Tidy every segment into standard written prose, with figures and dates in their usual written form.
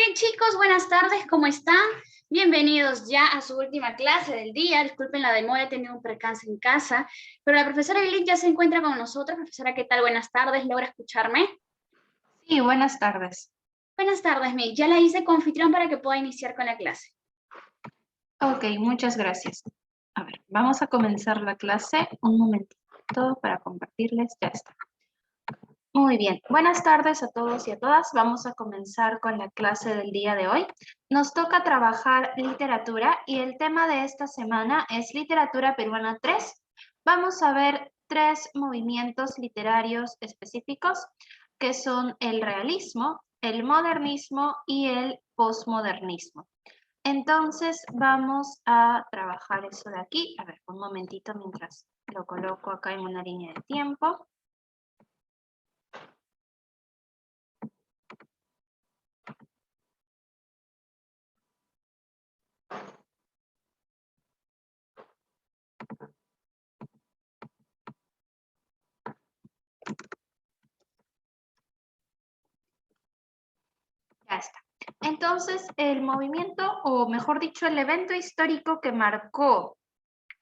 bien, chicos, buenas tardes, ¿cómo están? Bienvenidos ya a su última clase del día. Disculpen la demora, he tenido un percance en casa, pero la profesora Eileen ya se encuentra con nosotros. Profesora, ¿qué tal? Buenas tardes, ¿logra escucharme? Sí, buenas tardes. Buenas tardes, Mick. Ya la hice confitrión para que pueda iniciar con la clase. Ok, muchas gracias. A ver, vamos a comenzar la clase. Un momentito para compartirles. Ya está. Muy bien. Buenas tardes a todos y a todas. Vamos a comenzar con la clase del día de hoy. Nos toca trabajar literatura y el tema de esta semana es Literatura Peruana 3. Vamos a ver 3 movimientos literarios específicos que son el realismo, el modernismo y el posmodernismo. Entonces vamos a trabajar eso de aquí. A ver, un momentito mientras lo coloco acá en una línea de tiempo. Ya está. Entonces, el movimiento, o mejor dicho, el evento histórico que marcó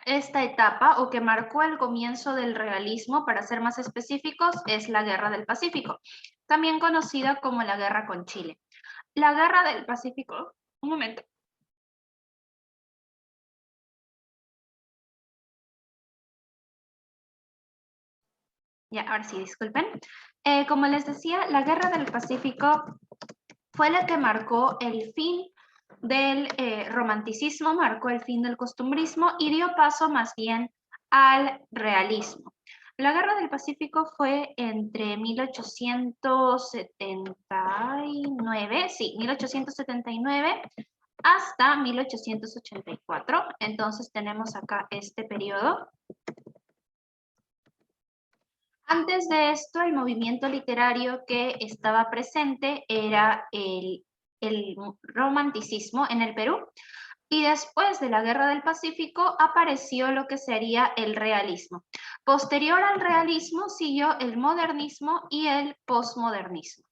esta etapa o que marcó el comienzo del realismo, para ser más específicos, es la Guerra del Pacífico, también conocida como la Guerra con Chile. La Guerra del Pacífico, un momento. Ya, ahora sí, disculpen. Como les decía, la Guerra del Pacífico fue la que marcó el fin del romanticismo, marcó el fin del costumbrismo y dio paso más bien al realismo. La Guerra del Pacífico fue entre 1879 hasta 1884. Entonces tenemos acá este periodo. Antes de esto, el movimiento literario que estaba presente era el romanticismo en el Perú, y después de la Guerra del Pacífico apareció lo que sería el realismo. Posterior al realismo siguió el modernismo y el posmodernismo.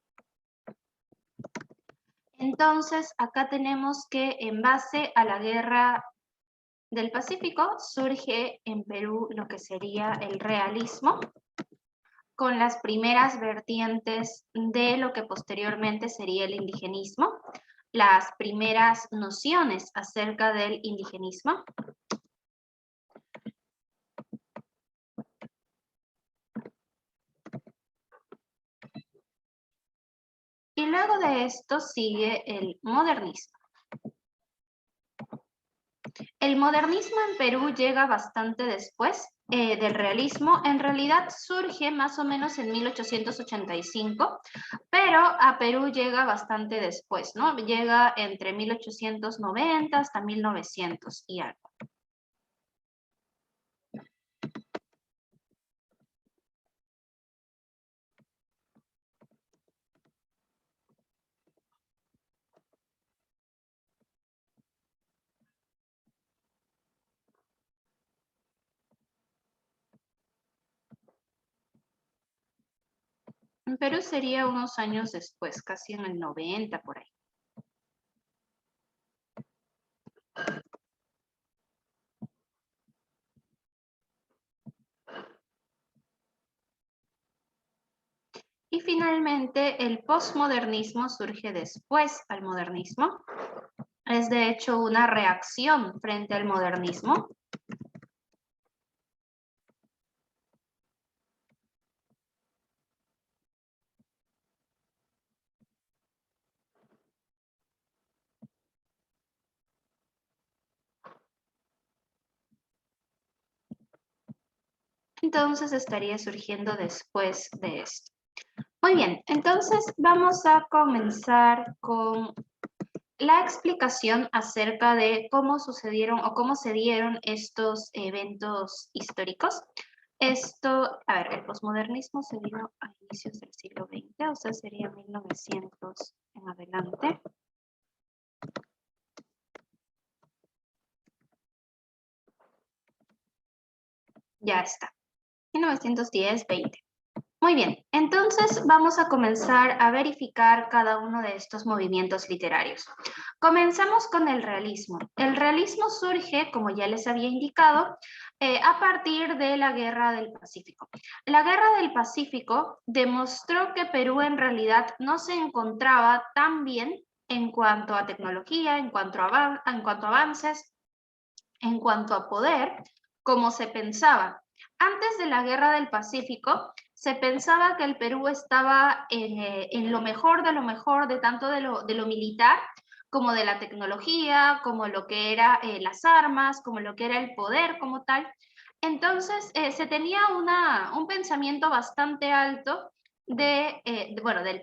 Entonces, acá tenemos que en base a la Guerra del Pacífico surge en Perú lo que sería el realismo, con las primeras vertientes de lo que posteriormente sería el indigenismo, las primeras nociones acerca del indigenismo. Y luego de esto sigue el modernismo. El modernismo en Perú llega bastante después del realismo. En realidad surge más o menos en 1885, pero a Perú llega bastante después, ¿no? Llega entre 1890 hasta 1900 y algo. En Perú sería unos años después, casi en el 90 por ahí. Y finalmente el posmodernismo surge después al modernismo. Es de hecho una reacción frente al modernismo. Entonces estaría surgiendo después de esto. Muy bien, entonces vamos a comenzar con la explicación acerca de cómo sucedieron o cómo se dieron estos eventos históricos. Esto, a ver, el posmodernismo se dio a inicios del siglo XX, o sea, sería 1900 en adelante. Ya está, 1910-20. Muy bien, entonces vamos a comenzar a verificar cada uno de estos movimientos literarios. Comenzamos con el realismo. El realismo surge, como ya les había indicado, a partir de la Guerra del Pacífico. La Guerra del Pacífico demostró que Perú en realidad no se encontraba tan bien en cuanto a tecnología, en cuanto a avances, en cuanto a poder, como se pensaba. Antes de la Guerra del Pacífico, se pensaba que el Perú estaba en lo mejor de tanto de lo militar, como de la tecnología, como lo que era las armas, como lo que era el poder como tal. Entonces, se tenía un pensamiento bastante alto del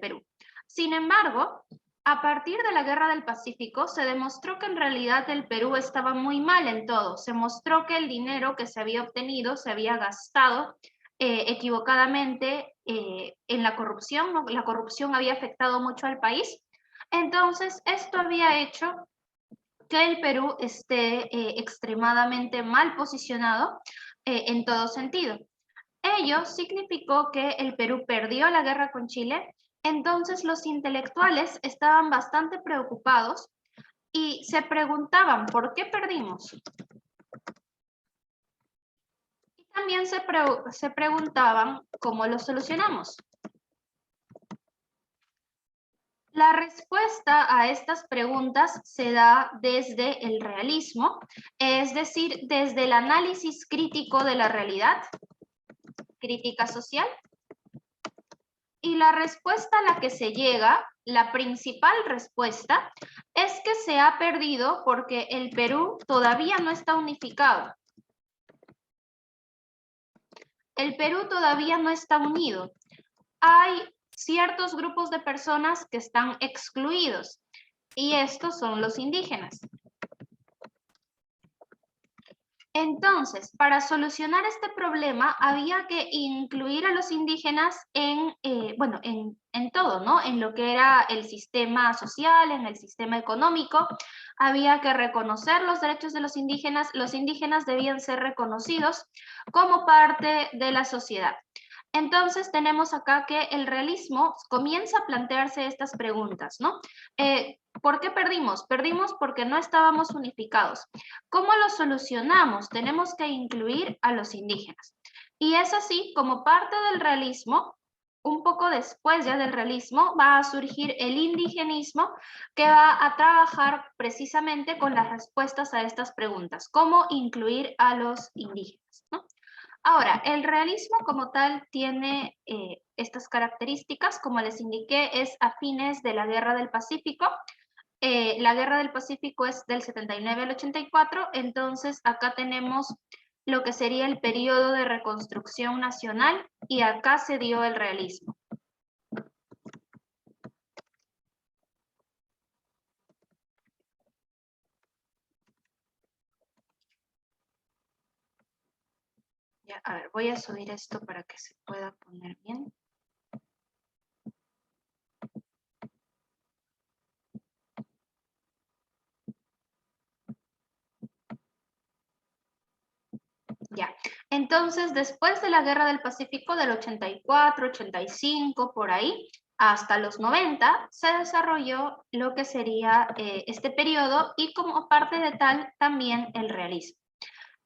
Perú. Sin embargo, a partir de la Guerra del Pacífico se demostró que en realidad el Perú estaba muy mal en todo. Se mostró que el dinero que se había obtenido se había gastado equivocadamente en la corrupción. ¿No? La corrupción había afectado mucho al país. Entonces, esto había hecho que el Perú esté extremadamente mal posicionado en todo sentido. Ello significó que el Perú perdió la guerra con Chile, entonces los intelectuales estaban bastante preocupados y se preguntaban ¿por qué perdimos? Y también se preguntaban ¿cómo lo solucionamos? La respuesta a estas preguntas se da desde el realismo, es decir, desde el análisis crítico de la realidad, crítica social. Y la respuesta a la que se llega, la principal respuesta, es que se ha perdido porque el Perú todavía no está unificado. El Perú todavía no está unido. Hay ciertos grupos de personas que están excluidos y estos son los indígenas. Entonces, para solucionar este problema había que incluir a los indígenas en todo, ¿no? En lo que era el sistema social, en el sistema económico. Había que reconocer los derechos de los indígenas debían ser reconocidos como parte de la sociedad. Entonces tenemos acá que el realismo comienza a plantearse estas preguntas, ¿no? ¿Por qué perdimos? Perdimos porque no estábamos unificados. ¿Cómo lo solucionamos? Tenemos que incluir a los indígenas. Y es así como parte del realismo, un poco después ya del realismo, va a surgir el indigenismo que va a trabajar precisamente con las respuestas a estas preguntas. ¿Cómo incluir a los indígenas? ¿No? Ahora, el realismo como tal tiene estas características, como les indiqué, es a fines de la Guerra del Pacífico. La Guerra del Pacífico es del 79 al 84, entonces acá tenemos lo que sería el periodo de reconstrucción nacional y acá se dio el realismo. Ya, a ver, voy a subir esto para que se pueda poner bien. Ya, entonces después de la Guerra del Pacífico del 84, 85, por ahí, hasta los 90, se desarrolló lo que sería este periodo y como parte de tal también el realismo.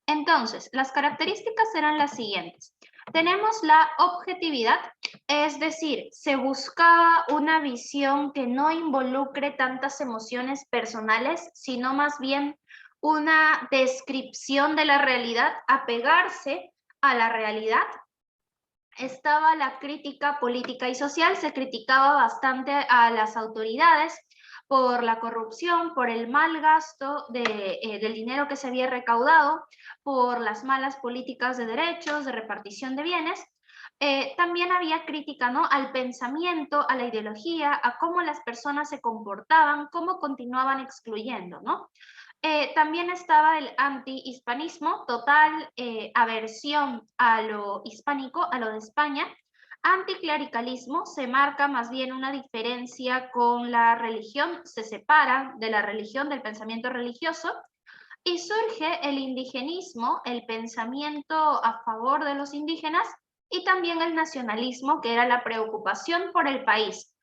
Entonces, las características eran las siguientes. Tenemos la objetividad, es decir, se buscaba una visión que no involucre tantas emociones personales, sino más bien una descripción de la realidad, apegarse a la realidad. Estaba la crítica política y social, se criticaba bastante a las autoridades por la corrupción, por el mal gasto del dinero que se había recaudado, por las malas políticas de derechos, de repartición de bienes. También había crítica, ¿no?, al pensamiento, a la ideología, a cómo las personas se comportaban, cómo continuaban excluyendo, ¿no? También estaba el anti-hispanismo, total aversión a lo hispánico, a lo de España. Anticlericalismo, se marca más bien una diferencia con la religión, se separa de la religión, del pensamiento religioso, y surge el indigenismo, el pensamiento a favor de los indígenas, y también el nacionalismo, que era la preocupación por el país,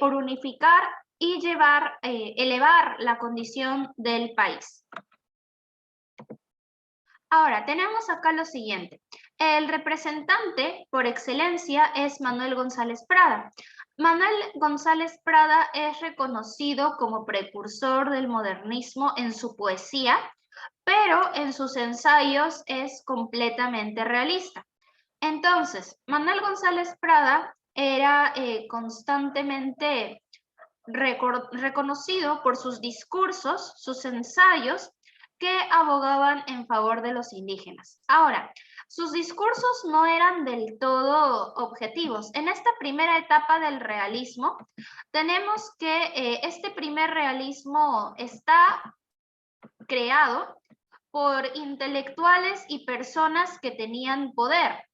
por unificar y elevar la condición del país. Ahora, tenemos acá lo siguiente. El representante por excelencia es Manuel González Prada. Manuel González Prada es reconocido como precursor del modernismo en su poesía, pero en sus ensayos es completamente realista. Entonces, Manuel González Prada era constantemente reconocido por sus discursos, sus ensayos, que abogaban en favor de los indígenas. Ahora, sus discursos no eran del todo objetivos. En esta primera etapa del realismo, tenemos que este primer realismo está creado por intelectuales y personas que tenían poder.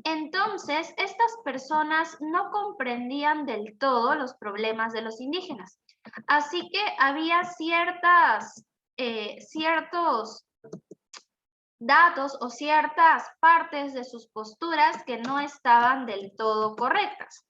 Entonces, estas personas no comprendían del todo los problemas de los indígenas. Así que había ciertos datos o ciertas partes de sus posturas que no estaban del todo correctas.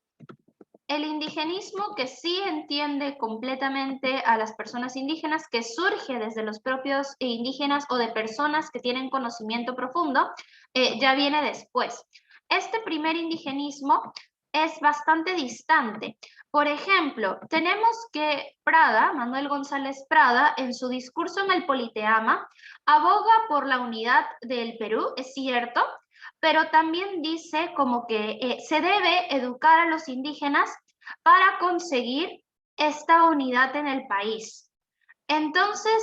El indigenismo, que sí entiende completamente a las personas indígenas, que surge desde los propios indígenas o de personas que tienen conocimiento profundo, ya viene después. Este primer indigenismo es bastante distante. Por ejemplo, tenemos que Prada, Manuel González Prada, en su discurso en el Politeama, aboga por la unidad del Perú, es cierto, pero también dice como que se debe educar a los indígenas para conseguir esta unidad en el país. Entonces,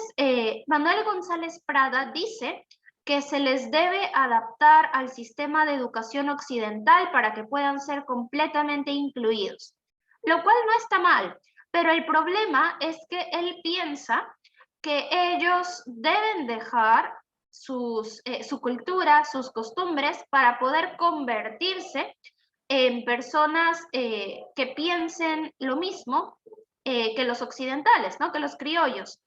Manuel González Prada dice que se les debe adaptar al sistema de educación occidental para que puedan ser completamente incluidos, lo cual no está mal, pero el problema es que él piensa que ellos deben dejar su cultura, sus costumbres, para poder convertirse en personas que piensen lo mismo que los occidentales, ¿no? Que los criollos.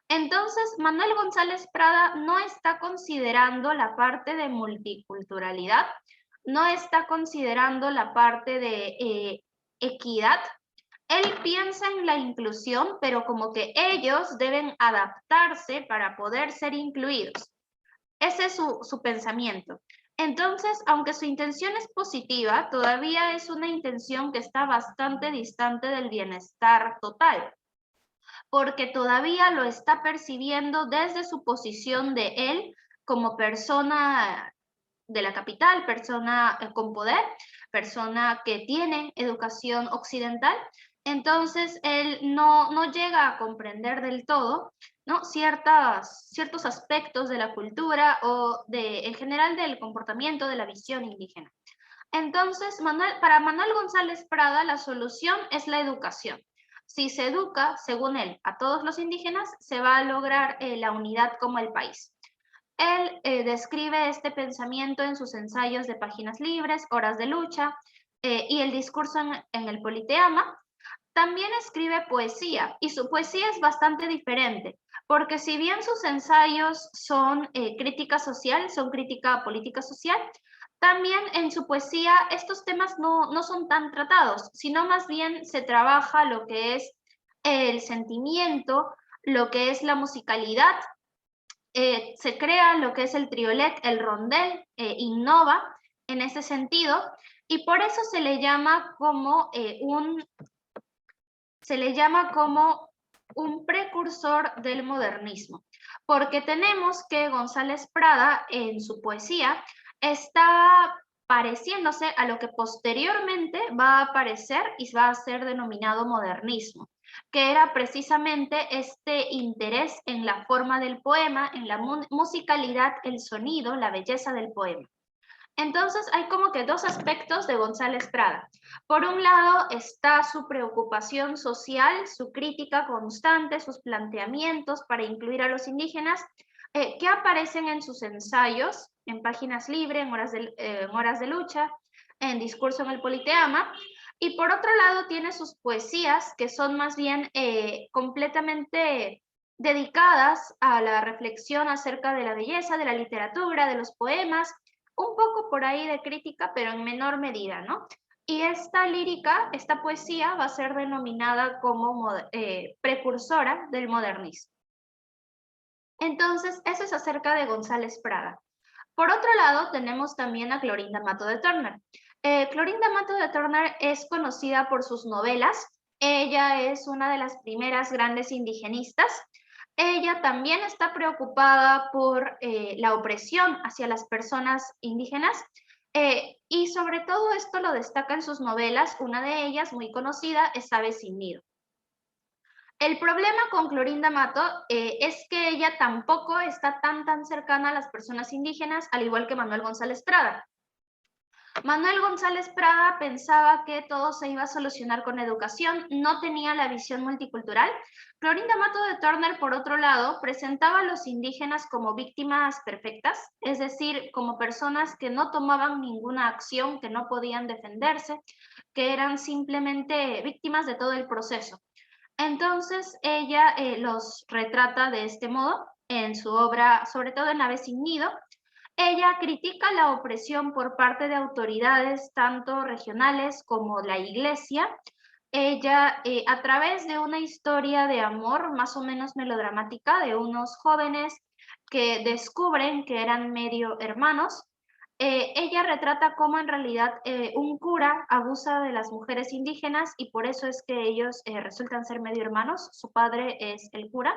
Entonces, Manuel González Prada no está considerando la parte de multiculturalidad, no está considerando la parte de equidad. Él piensa en la inclusión, pero como que ellos deben adaptarse para poder ser incluidos. Ese es su pensamiento. Entonces, aunque su intención es positiva, todavía es una intención que está bastante distante del bienestar total, porque todavía lo está percibiendo desde su posición de él como persona de la capital, persona con poder, persona que tiene educación occidental. Entonces, él no llega a comprender del todo, ¿no? Ciertos aspectos de la cultura o en general del comportamiento de la visión indígena. Entonces, para Manuel González Prada, la solución es la educación. Si se educa, según él, a todos los indígenas, se va a lograr la unidad como el país. Él describe este pensamiento en sus ensayos de Páginas Libres, Horas de Lucha y el discurso en el Politeama. También escribe poesía y su poesía es bastante diferente, porque si bien sus ensayos son crítica social, son crítica política social, también en su poesía estos temas no son tan tratados, sino más bien se trabaja lo que es el sentimiento, lo que es la musicalidad. Se crea lo que es el triolet, el rondel, innova en ese sentido, y por eso se le llama como un precursor del modernismo, porque tenemos que González Prada en su poesía está pareciéndose a lo que posteriormente va a aparecer y va a ser denominado modernismo, que era precisamente este interés en la forma del poema, en la musicalidad, el sonido, la belleza del poema. Entonces hay como que dos aspectos de González Prada. Por un lado está su preocupación social, su crítica constante, sus planteamientos para incluir a los indígenas, que aparecen en sus ensayos, en Páginas Libres, en Horas de Lucha, en Discurso en el Politeama. Y por otro lado tiene sus poesías, que son más bien completamente dedicadas a la reflexión acerca de la belleza, de la literatura, de los poemas, un poco por ahí de crítica, pero en menor medida, ¿no? Y esta lírica, esta poesía va a ser denominada como precursora del modernismo. Entonces, eso es acerca de González Prada. Por otro lado, tenemos también a Clorinda Mato de Turner. Clorinda Mato de Turner es conocida por sus novelas. Ella es una de las primeras grandes indigenistas. Ella también está preocupada por la opresión hacia las personas indígenas y sobre todo esto lo destaca en sus novelas. Una de ellas, muy conocida, es Ave sin nido. El problema con Clorinda Mato es que ella tampoco está tan cercana a las personas indígenas, al igual que Manuel González Prada. Manuel González Prada pensaba que todo se iba a solucionar con educación, no tenía la visión multicultural. Clorinda Mato de Turner, por otro lado, presentaba a los indígenas como víctimas perfectas, es decir, como personas que no tomaban ninguna acción, que no podían defenderse, que eran simplemente víctimas de todo el proceso. Entonces ella los retrata de este modo en su obra, sobre todo en Ave sin nido. Ella critica la opresión por parte de autoridades tanto regionales como la iglesia. Ella, a través de una historia de amor más o menos melodramática de unos jóvenes que descubren que eran medio hermanos, ella retrata cómo en realidad un cura abusa de las mujeres indígenas y por eso es que ellos resultan ser medio hermanos. Su padre es el cura.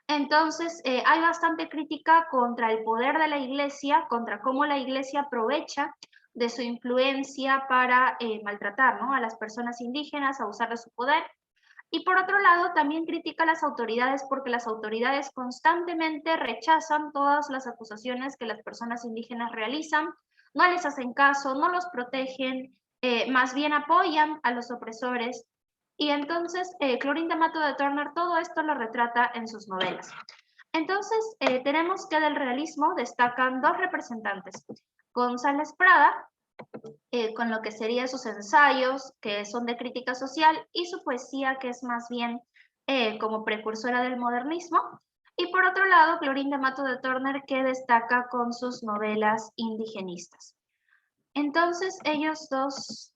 Entonces, hay bastante crítica contra el poder de la iglesia, contra cómo la iglesia aprovecha de su influencia para maltratar, ¿no?, a las personas indígenas, abusar de su poder. Y por otro lado, también critica a las autoridades porque las autoridades constantemente rechazan todas las acusaciones que las personas indígenas realizan, no les hacen caso, no los protegen, más bien apoyan a los opresores. Y entonces, Clorinda Mato de Turner todo esto lo retrata en sus novelas. Entonces, tenemos que del realismo destacan dos representantes. González Prada, con lo que serían sus ensayos, que son de crítica social, y su poesía, que es más bien como precursora del modernismo. Y por otro lado, Clorinda Mato de Turner, que destaca con sus novelas indigenistas. Entonces, ellos dos,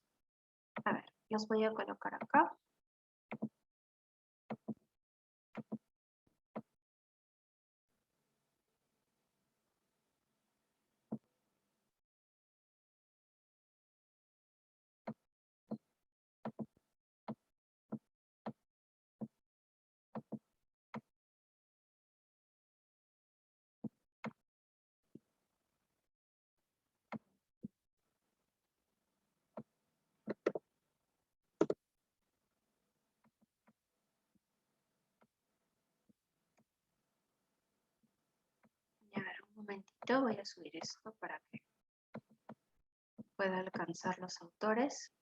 a ver, los voy a colocar acá. A ver, un momentito, voy a subir esto para que pueda alcanzar los autores.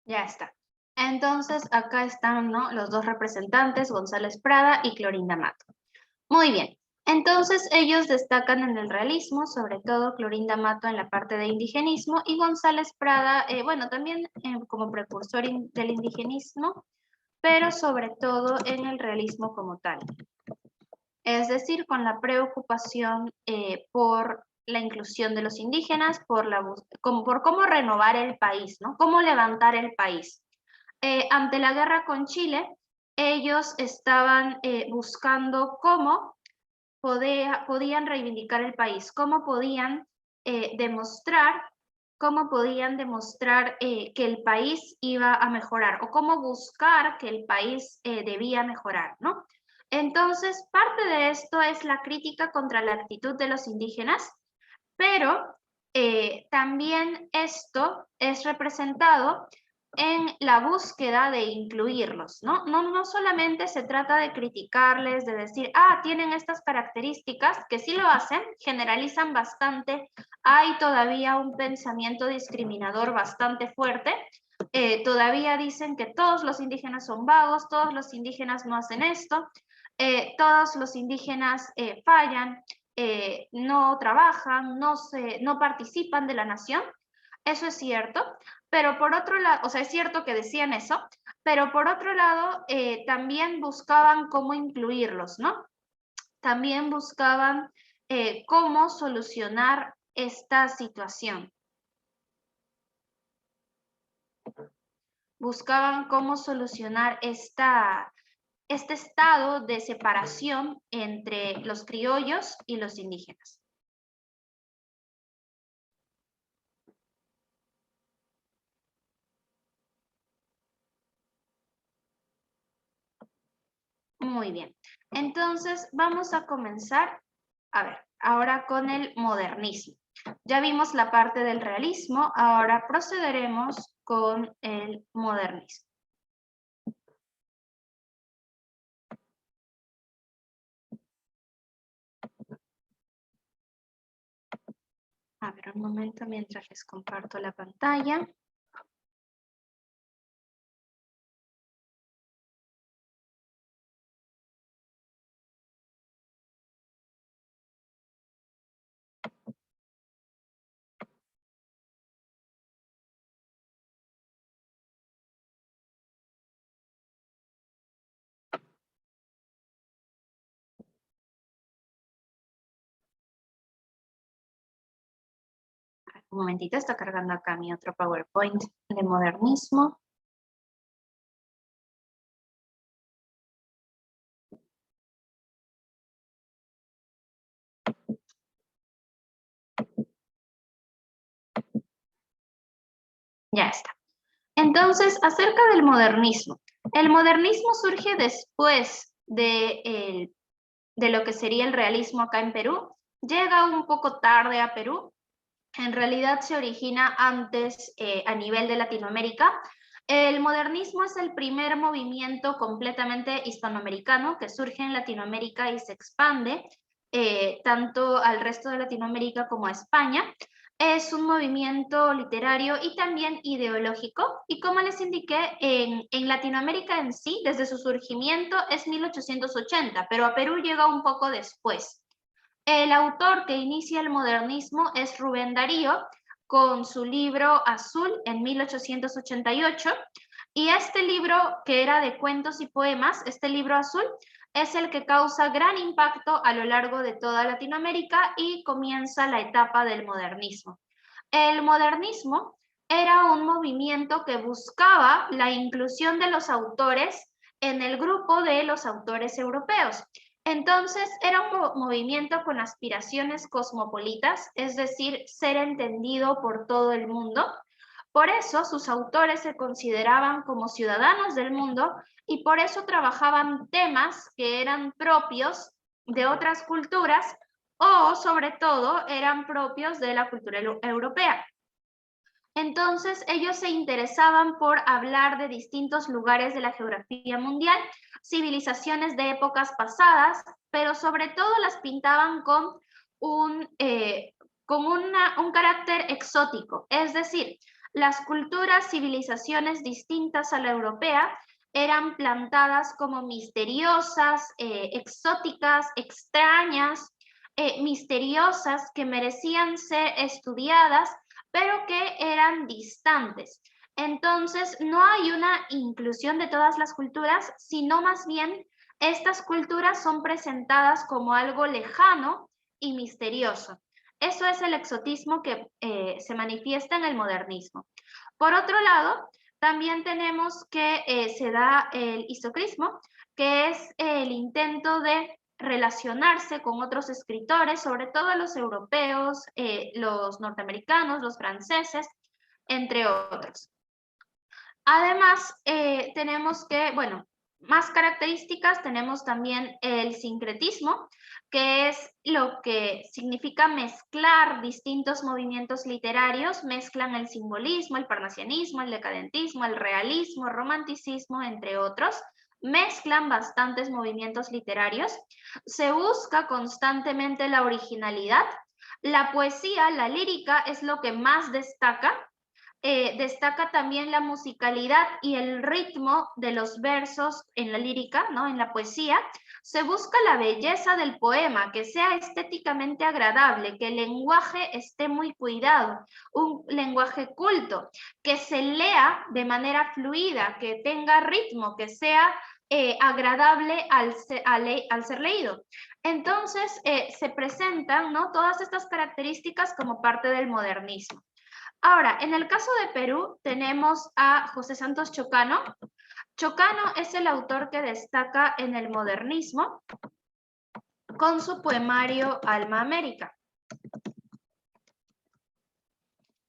Ya está. Entonces, acá están, ¿no?, los dos representantes, González Prada y Clorinda Mato. Muy bien. Entonces, ellos destacan en el realismo, sobre todo Clorinda Mato en la parte de indigenismo y González Prada, bueno, también como precursor del indigenismo, pero sobre todo en el realismo como tal. Es decir, con la preocupación por la inclusión de los indígenas, por cómo renovar el país, ¿no? Cómo levantar el país. Ante la guerra con Chile, ellos estaban buscando cómo podían reivindicar el país, cómo podían demostrar que el país iba a mejorar o cómo buscar que el país debía mejorar, ¿no? Entonces, parte de esto es la crítica contra la actitud de los indígenas, pero también esto es representado en la búsqueda de incluirlos, ¿no? No solamente se trata de criticarles, de decir, tienen estas características, que sí lo hacen, generalizan bastante, hay todavía un pensamiento discriminador bastante fuerte, todavía dicen que todos los indígenas son vagos, todos los indígenas no hacen esto, todos los indígenas fallan, no trabajan, no participan de la nación. Eso es cierto, pero por otro lado, o sea, es cierto que decían eso, pero por otro lado, también buscaban cómo incluirlos, ¿no? También buscaban cómo solucionar esta situación. Buscaban cómo solucionar este estado de separación entre los criollos y los indígenas. Muy bien. Entonces, vamos a comenzar, ahora con el modernismo. Ya vimos la parte del realismo, ahora procederemos con el modernismo. A ver, un momento mientras les comparto la pantalla. Un momentito, está cargando acá mi otro PowerPoint de modernismo. Ya está. Entonces, acerca del modernismo. El modernismo surge después de lo que sería el realismo acá en Perú. Llega un poco tarde a Perú. En realidad se origina antes a nivel de Latinoamérica. El modernismo es el primer movimiento completamente hispanoamericano que surge en Latinoamérica y se expande tanto al resto de Latinoamérica como a España. Es un movimiento literario y también ideológico, y como les indiqué, en Latinoamérica en sí, desde su surgimiento es 1880, pero a Perú llega un poco después. El autor que inicia el modernismo es Rubén Darío, con su libro Azul en 1888, y este libro, que era de cuentos y poemas, este libro Azul, es el que causa gran impacto a lo largo de toda Latinoamérica y comienza la etapa del modernismo. El modernismo era un movimiento que buscaba la inclusión de los autores en el grupo de los autores europeos. Entonces, era un movimiento con aspiraciones cosmopolitas, es decir, ser entendido por todo el mundo. Por eso, sus autores se consideraban como ciudadanos del mundo y por eso trabajaban temas que eran propios de otras culturas o, sobre todo, eran propios de la cultura europea. Entonces, ellos se interesaban por hablar de distintos lugares de la geografía mundial, civilizaciones de épocas pasadas, pero sobre todo las pintaban con un carácter exótico, es decir, las culturas, civilizaciones distintas a la europea eran plantadas como misteriosas, exóticas, extrañas, misteriosas, que merecían ser estudiadas, pero que eran distantes. Entonces, no hay una inclusión de todas las culturas, sino más bien estas culturas son presentadas como algo lejano y misterioso. Eso es el exotismo que se manifiesta en el modernismo. Por otro lado, también tenemos que se da el isocrismo, que es el intento de relacionarse con otros escritores, sobre todo los europeos, los norteamericanos, los franceses, entre otros. Además, tenemos que, bueno, más características, tenemos también el sincretismo, que es lo que significa mezclar distintos movimientos literarios, mezclan el simbolismo, el parnasianismo, el decadentismo, el realismo, romanticismo, entre otros, mezclan bastantes movimientos literarios, se busca constantemente la originalidad, la poesía, la lírica es lo que más destaca, destaca también la musicalidad y el ritmo de los versos en la lírica, ¿no? En la poesía. Se busca la belleza del poema, que sea estéticamente agradable, que el lenguaje esté muy cuidado, un lenguaje culto, que se lea de manera fluida, que tenga ritmo, que sea agradable al ser leído. Entonces, se presentan, ¿no?, todas estas características como parte del modernismo. Ahora, en el caso de Perú tenemos a José Santos Chocano. Chocano es el autor que destaca en el modernismo con su poemario Alma América.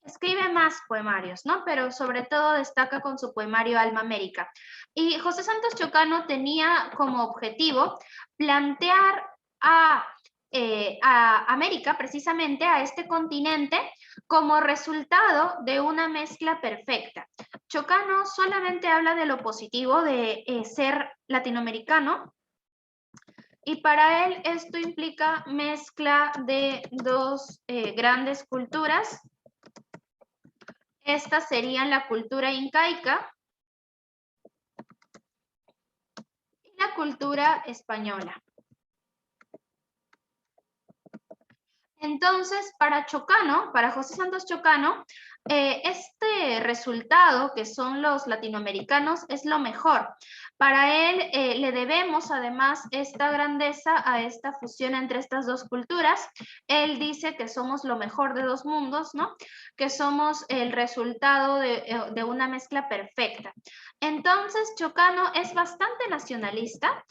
Escribe más poemarios, ¿no? Pero sobre todo destaca con su poemario Alma América. Y José Santos Chocano tenía como objetivo plantear a América, precisamente a este continente, como resultado de una mezcla perfecta. Chocano solamente habla de lo positivo de ser latinoamericano, y para él esto implica mezcla de dos grandes culturas. Estas serían la cultura incaica y la cultura española. Entonces, para Chocano, para José Santos Chocano, este resultado, que son los latinoamericanos, es lo mejor. Para él le debemos además esta grandeza a esta fusión entre estas dos culturas. Él dice que somos lo mejor de dos mundos, ¿no? Que somos el resultado de una mezcla perfecta. Entonces, Chocano es bastante nacionalista,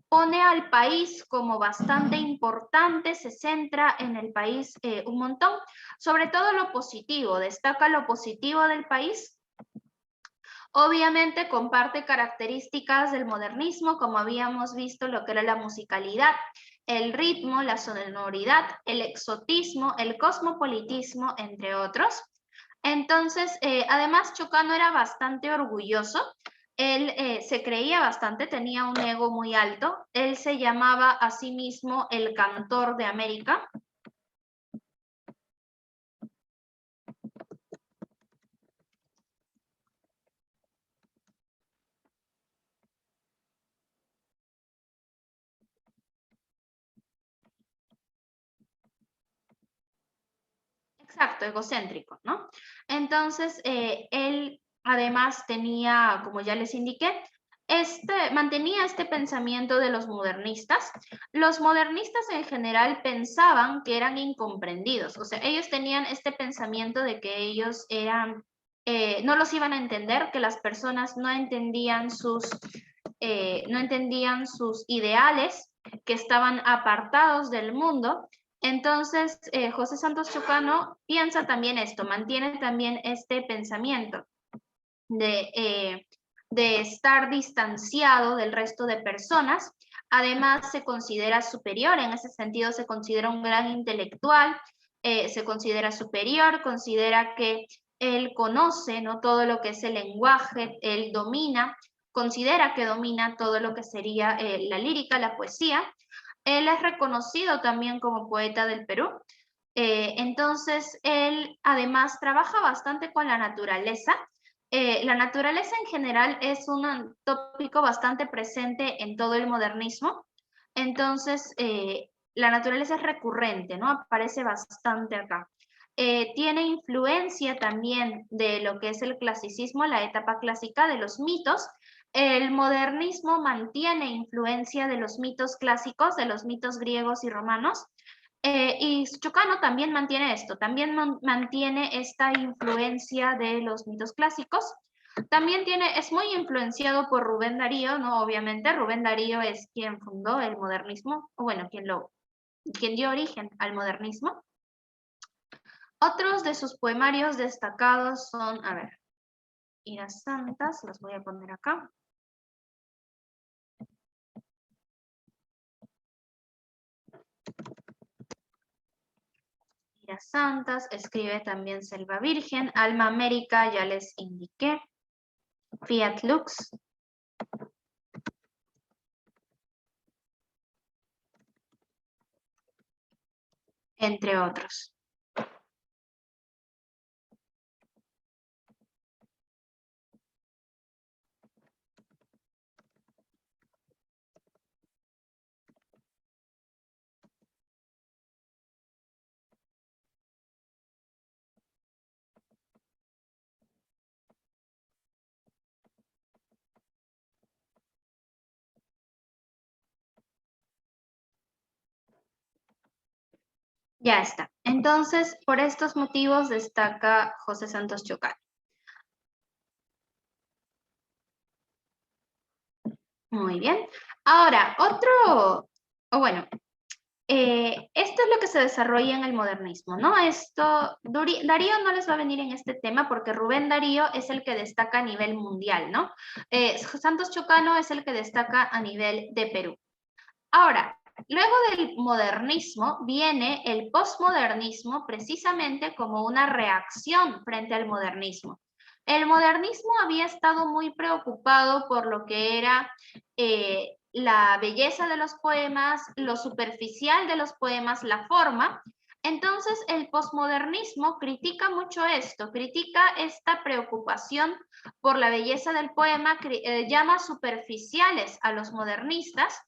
pone al país como bastante importante, se centra en el país un montón, sobre todo lo positivo, destaca lo positivo del país. Obviamente comparte características del modernismo, como habíamos visto, lo que era la musicalidad, el ritmo, la sonoridad, el exotismo, el cosmopolitismo, entre otros. Entonces, además, Chocano era bastante orgulloso. Él se creía bastante, tenía un ego muy alto. Él se llamaba a sí mismo el cantor de América. Exacto, egocéntrico, ¿no? Entonces, él además tenía, como ya les indiqué, mantenía este pensamiento de los modernistas. Los modernistas en general pensaban que eran incomprendidos, o sea, ellos tenían este pensamiento de que ellos eran, no los iban a entender, que las personas no entendían sus ideales, que estaban apartados del mundo. Entonces, José Santos Chocano piensa también esto, mantiene también este pensamiento de estar distanciado del resto de personas. Además, se considera superior, en ese sentido se considera un gran intelectual, se considera superior, considera que él conoce, ¿no?, todo lo que es el lenguaje, él domina, considera que domina todo lo que sería la lírica, la poesía. Él es reconocido también como poeta del Perú. Entonces, él además trabaja bastante con la naturaleza. La naturaleza en general es un tópico bastante presente en todo el modernismo. Entonces, la naturaleza es recurrente, ¿no? Aparece bastante acá. Tiene influencia también de lo que es el clasicismo, la etapa clásica de los mitos. El modernismo mantiene influencia de los mitos clásicos, de los mitos griegos y romanos. Y Chocano también mantiene esto, también mantiene esta influencia de los mitos clásicos. También es muy influenciado por Rubén Darío, ¿no? Obviamente, Rubén Darío es quien fundó el modernismo, o bueno, quien dio origen al modernismo. Otros de sus poemarios destacados son, a ver, Iras Santas, los voy a poner acá. Santas, escribe también Selva Virgen, Alma América, ya les indiqué, Fiat Lux, entre otros. Ya está. Entonces, por estos motivos destaca José Santos Chocano. Muy bien. Ahora, esto es lo que se desarrolla en el modernismo, ¿no? Darío no les va a venir en este tema porque Rubén Darío es el que destaca a nivel mundial, ¿no? Santos Chocano es el que destaca a nivel de Perú. Ahora, luego del modernismo viene el posmodernismo precisamente como una reacción frente al modernismo. El modernismo había estado muy preocupado por lo que era la belleza de los poemas, lo superficial de los poemas, la forma. Entonces, el posmodernismo critica mucho esto, critica esta preocupación por la belleza del poema, llama superficiales a los modernistas,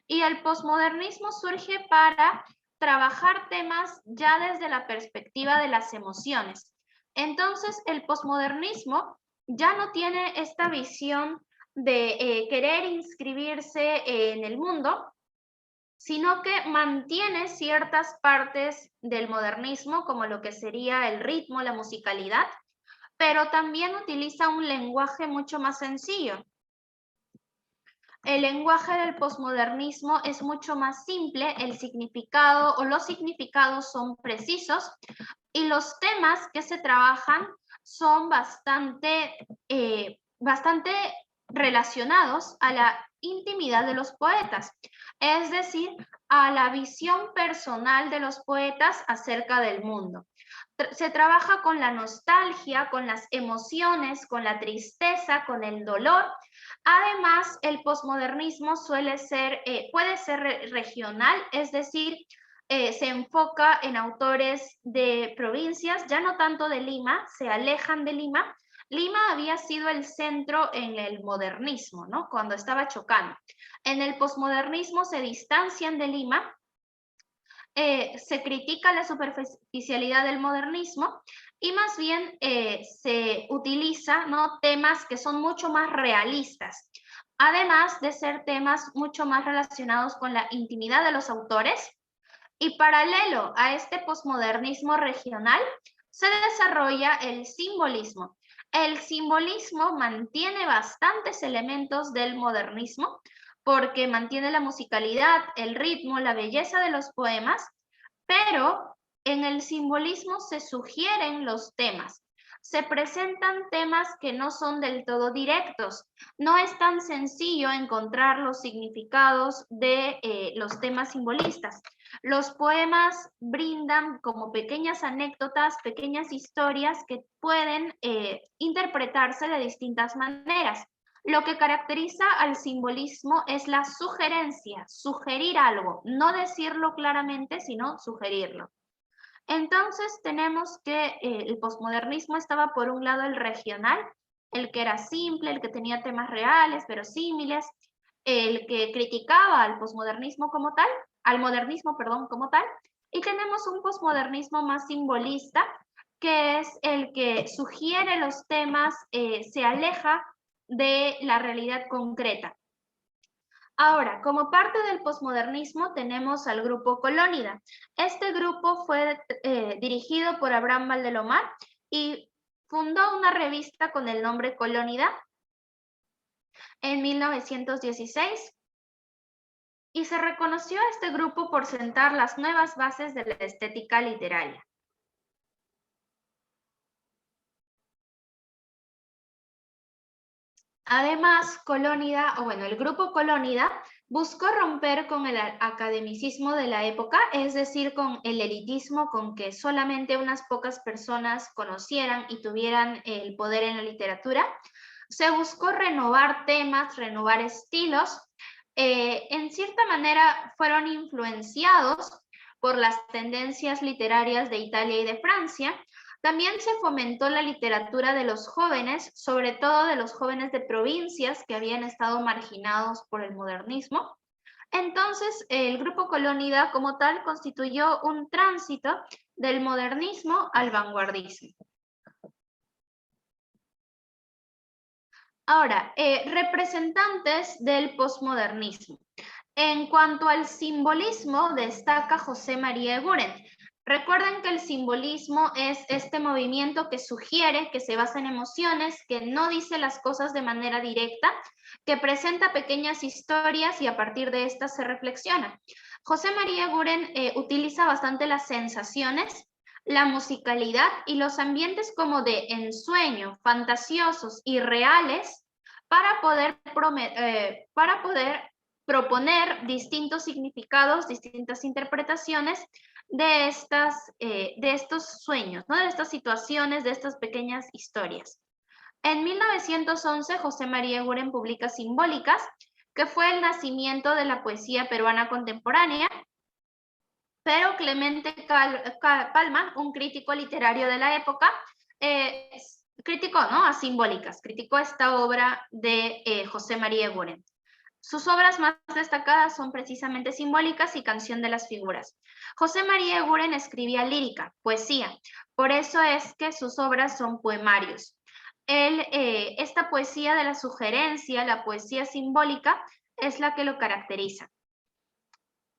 y el posmodernismo surge para trabajar temas ya desde la perspectiva de las emociones. Entonces, el posmodernismo ya no tiene esta visión de querer inscribirse en el mundo, sino que mantiene ciertas partes del modernismo, como lo que sería el ritmo, la musicalidad, pero también utiliza un lenguaje mucho más sencillo. El lenguaje del posmodernismo es mucho más simple, el significado o los significados son precisos y los temas que se trabajan son bastante relacionados a la intimidad de los poetas, es decir, a la visión personal de los poetas acerca del mundo. Se trabaja con la nostalgia, con las emociones, con la tristeza, con el dolor. Además, el posmodernismo puede ser regional, es decir, se enfoca en autores de provincias, ya no tanto de Lima, se alejan de Lima. Lima había sido el centro en el modernismo, ¿no? Cuando estaba Chocano. En el posmodernismo se distancian de Lima, se critica la superficialidad del modernismo y más bien se utiliza, ¿no?, temas que son mucho más realistas, además de ser temas mucho más relacionados con la intimidad de los autores. Y paralelo a este posmodernismo regional, se desarrolla el simbolismo. El simbolismo mantiene bastantes elementos del modernismo porque mantiene la musicalidad, el ritmo, la belleza de los poemas, pero en el simbolismo se sugieren los temas. Se presentan temas que no son del todo directos. No es tan sencillo encontrar los significados de los temas simbolistas. Los poemas brindan como pequeñas anécdotas, pequeñas historias que pueden interpretarse de distintas maneras. Lo que caracteriza al simbolismo es la sugerencia, sugerir algo, no decirlo claramente, sino sugerirlo. Entonces tenemos que el posmodernismo estaba por un lado el regional, el que era simple, el que tenía temas reales, verosímiles, el que criticaba al posmodernismo como tal, al modernismo, perdón, como tal, y tenemos un posmodernismo más simbolista, que es el que sugiere los temas, se aleja de la realidad concreta. Ahora, como parte del posmodernismo tenemos al grupo Colónida. Este grupo fue dirigido por Abraham Valdelomar y fundó una revista con el nombre Colónida en 1916 y se reconoció a este grupo por sentar las nuevas bases de la estética literaria. Además, el grupo Colónida Buscó romper con el academicismo de la época, es decir, con el elitismo con que solamente unas pocas personas conocieran y tuvieran el poder en la literatura. Se buscó renovar temas, renovar estilos. En cierta manera fueron influenciados por las tendencias literarias de Italia y de Francia. También se fomentó la literatura de los jóvenes, sobre todo de los jóvenes de provincias que habían estado marginados por el modernismo. Entonces, el Grupo Colónida como tal constituyó un tránsito del modernismo al vanguardismo. Ahora, representantes del posmodernismo. En cuanto al simbolismo, destaca José María Eguren. Recuerden que el simbolismo es este movimiento que sugiere, que se basa en emociones, que no dice las cosas de manera directa, que presenta pequeñas historias y a partir de estas se reflexiona. José María Eguren utiliza bastante las sensaciones, la musicalidad y los ambientes como de ensueño, fantasiosos y reales para poder proponer distintos significados, distintas interpretaciones de estos sueños, ¿no? De estas situaciones, de estas pequeñas historias. En 1911, José María Eguren publica Simbólicas, que fue el nacimiento de la poesía peruana contemporánea, pero Clemente Palma, un crítico literario de la época, criticó, ¿no?, a Simbólicas, criticó esta obra de José María Eguren. Sus obras más destacadas son precisamente Simbólicas y Canción de las Figuras. José María Eguren escribía lírica, poesía, por eso es que sus obras son poemarios. Esta poesía de la sugerencia, la poesía simbólica, es la que lo caracteriza.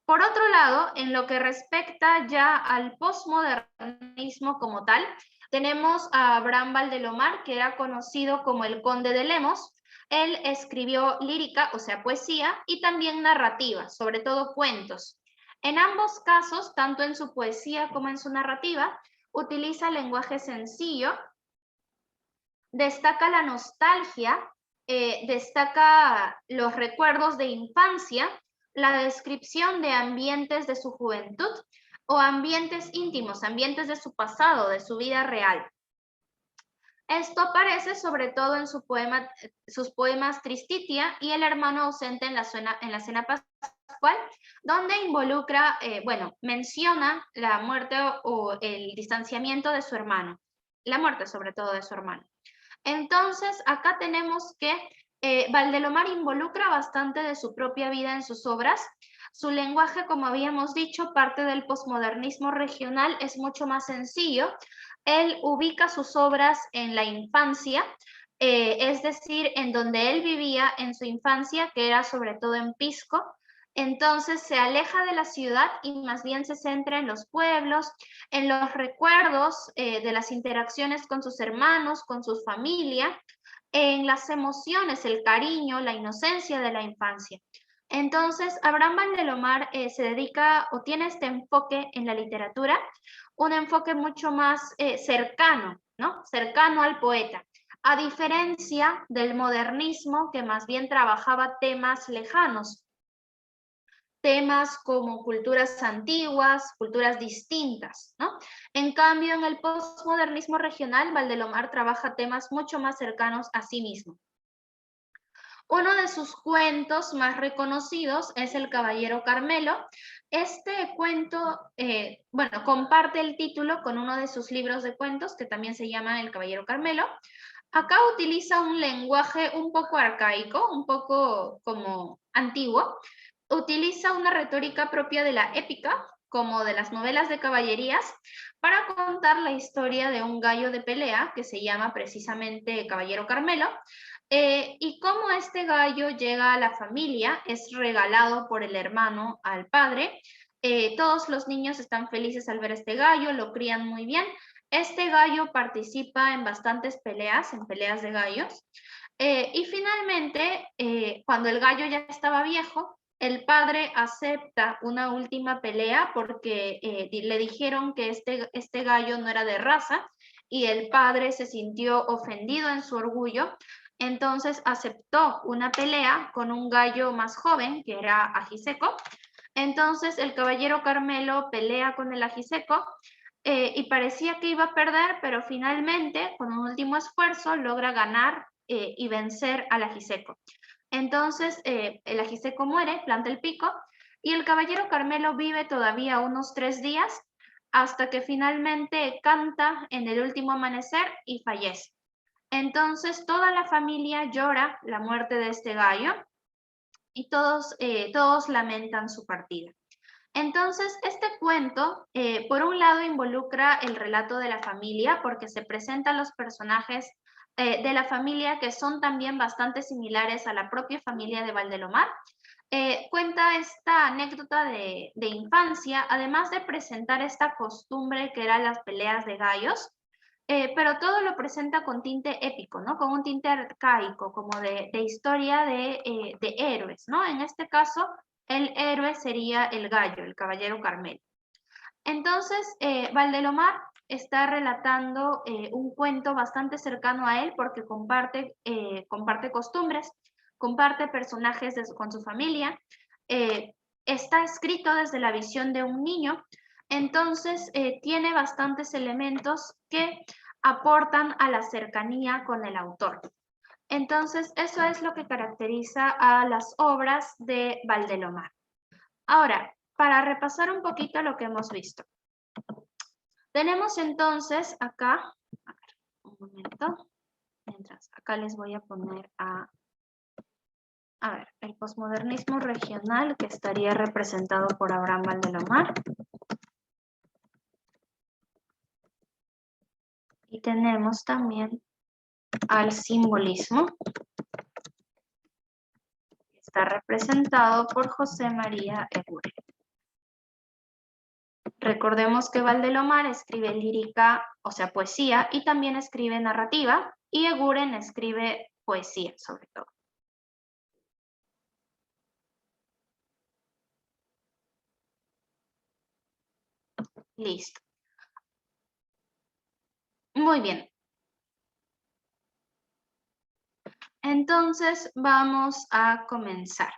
Por otro lado, en lo que respecta ya al posmodernismo como tal, tenemos a Abraham Valdelomar, que era conocido como el Conde de Lemos. Él escribió lírica, o sea, poesía, y también narrativa, sobre todo cuentos. En ambos casos, tanto en su poesía como en su narrativa, utiliza lenguaje sencillo, destaca la nostalgia, destaca los recuerdos de infancia, la descripción de ambientes de su juventud o ambientes íntimos, ambientes de su pasado, de su vida real. Esto aparece sobre todo en sus poemas Tristitia y El hermano ausente en la cena pascual, donde involucra, menciona la muerte o el distanciamiento de su hermano, la muerte sobre todo de su hermano. Entonces, acá tenemos que Valdelomar involucra bastante de su propia vida en sus obras. Su lenguaje, como habíamos dicho, parte del posmodernismo regional, es mucho más sencillo. Él ubica sus obras en la infancia, es decir, en donde él vivía en su infancia, que era sobre todo en Pisco. Entonces se aleja de la ciudad y más bien se centra en los pueblos, en los recuerdos de las interacciones con sus hermanos, con su familia, en las emociones, el cariño, la inocencia de la infancia. Entonces, Abraham Valdelomar se dedica o tiene este enfoque en la literatura, un enfoque mucho más cercano, ¿no? Cercano al poeta, a diferencia del modernismo que más bien trabajaba temas lejanos, temas como culturas antiguas, culturas distintas, ¿no? En cambio, en el postmodernismo regional, Valdelomar trabaja temas mucho más cercanos a sí mismo. Uno de sus cuentos más reconocidos es El Caballero Carmelo. Este cuento, comparte el título con uno de sus libros de cuentos, que también se llama El Caballero Carmelo. Acá utiliza un lenguaje un poco arcaico, un poco como antiguo. Utiliza una retórica propia de la épica, como de las novelas de caballerías, para contar la historia de un gallo de pelea que se llama precisamente Caballero Carmelo, y cómo este gallo llega a la familia, es regalado por el hermano al padre. Todos los niños están felices al ver este gallo, lo crían muy bien. Este gallo participa en bastantes peleas, en peleas de gallos. Y finalmente, cuando el gallo ya estaba viejo, el padre acepta una última pelea porque le dijeron que este gallo no era de raza y el padre se sintió ofendido en su orgullo Entonces aceptó una pelea con un gallo más joven, que era Ajiseco. Entonces el caballero Carmelo pelea con el Ajiseco y parecía que iba a perder, pero finalmente, con un último esfuerzo, logra ganar y vencer al Ajiseco. Entonces el Ajiseco muere, planta el pico, y el caballero Carmelo vive todavía unos 3 días hasta que finalmente canta en el último amanecer y fallece. Entonces toda la familia llora la muerte de este gallo y todos lamentan su partida. Entonces, este cuento, por un lado, involucra el relato de la familia porque se presentan los personajes de la familia que son también bastante similares a la propia familia de Valdelomar. Cuenta esta anécdota de infancia, además de presentar esta costumbre que eran las peleas de gallos, pero todo lo presenta con tinte épico, ¿no? Con un tinte arcaico, como de historia de héroes, ¿no? En este caso, el héroe sería el gallo, el caballero Carmelo. Entonces, Valdelomar está relatando un cuento bastante cercano a él porque comparte costumbres, comparte personajes con su familia, está escrito desde la visión de un niño, entonces tiene bastantes elementos que aportan a la cercanía con el autor. Entonces, eso es lo que caracteriza a las obras de Valdelomar. Ahora, para repasar un poquito lo que hemos visto. Tenemos entonces acá, a ver, un momento, mientras acá les voy a poner a ver, el posmodernismo regional que estaría representado por Abraham Valdelomar. Y tenemos también al simbolismo, que está representado por José María Eguren. Recordemos que Valdelomar escribe lírica, o sea, poesía, y también escribe narrativa, y Eguren escribe poesía, sobre todo. Listo. Muy bien. Entonces, vamos a comenzar.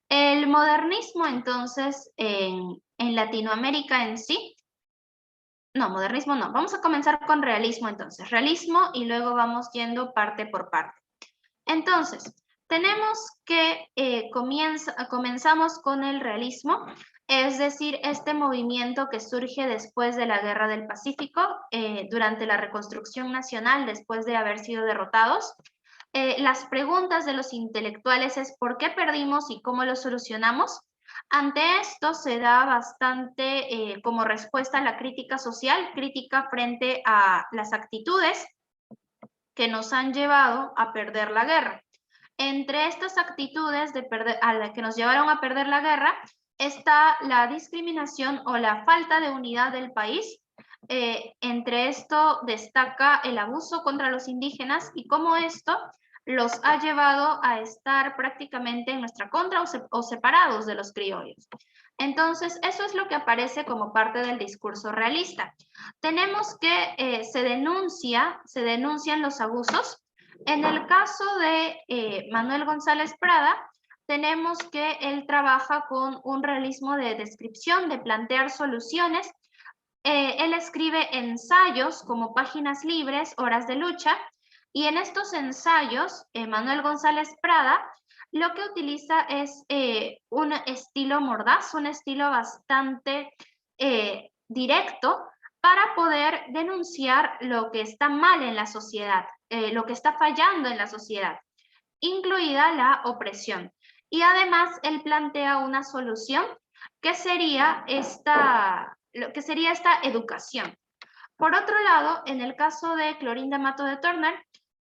El modernismo, entonces, en Latinoamérica en sí. No, modernismo no. Vamos a comenzar con realismo, entonces. Realismo y luego vamos yendo parte por parte. Entonces, tenemos que comenzamos con el realismo, es decir, este movimiento que surge después de la Guerra del Pacífico, durante la reconstrucción nacional, después de haber sido derrotados. Las preguntas de los intelectuales es ¿por qué perdimos y cómo lo solucionamos? Ante esto se da bastante como respuesta a la crítica social, crítica frente a las actitudes que nos han llevado a perder la guerra. Entre estas actitudes que nos llevaron a perder la guerra está la discriminación o la falta de unidad del país. Entre esto destaca el abuso contra los indígenas y cómo esto los ha llevado a estar prácticamente en nuestra contra o separados de los criollos. Entonces, eso es lo que aparece como parte del discurso realista. Tenemos que se denuncian los abusos. En el caso de Manuel González Prada, tenemos que él trabaja con un realismo de descripción, de plantear soluciones. Él escribe ensayos como Páginas Libres, Horas de Lucha, y en estos ensayos, Manuel González Prada lo que utiliza es un estilo mordaz, un estilo bastante directo para poder denunciar lo que está mal en la sociedad, lo que está fallando en la sociedad, incluida la opresión. Y además él plantea una solución que sería esta educación. Por otro lado, en el caso de Clorinda Mato de Turner,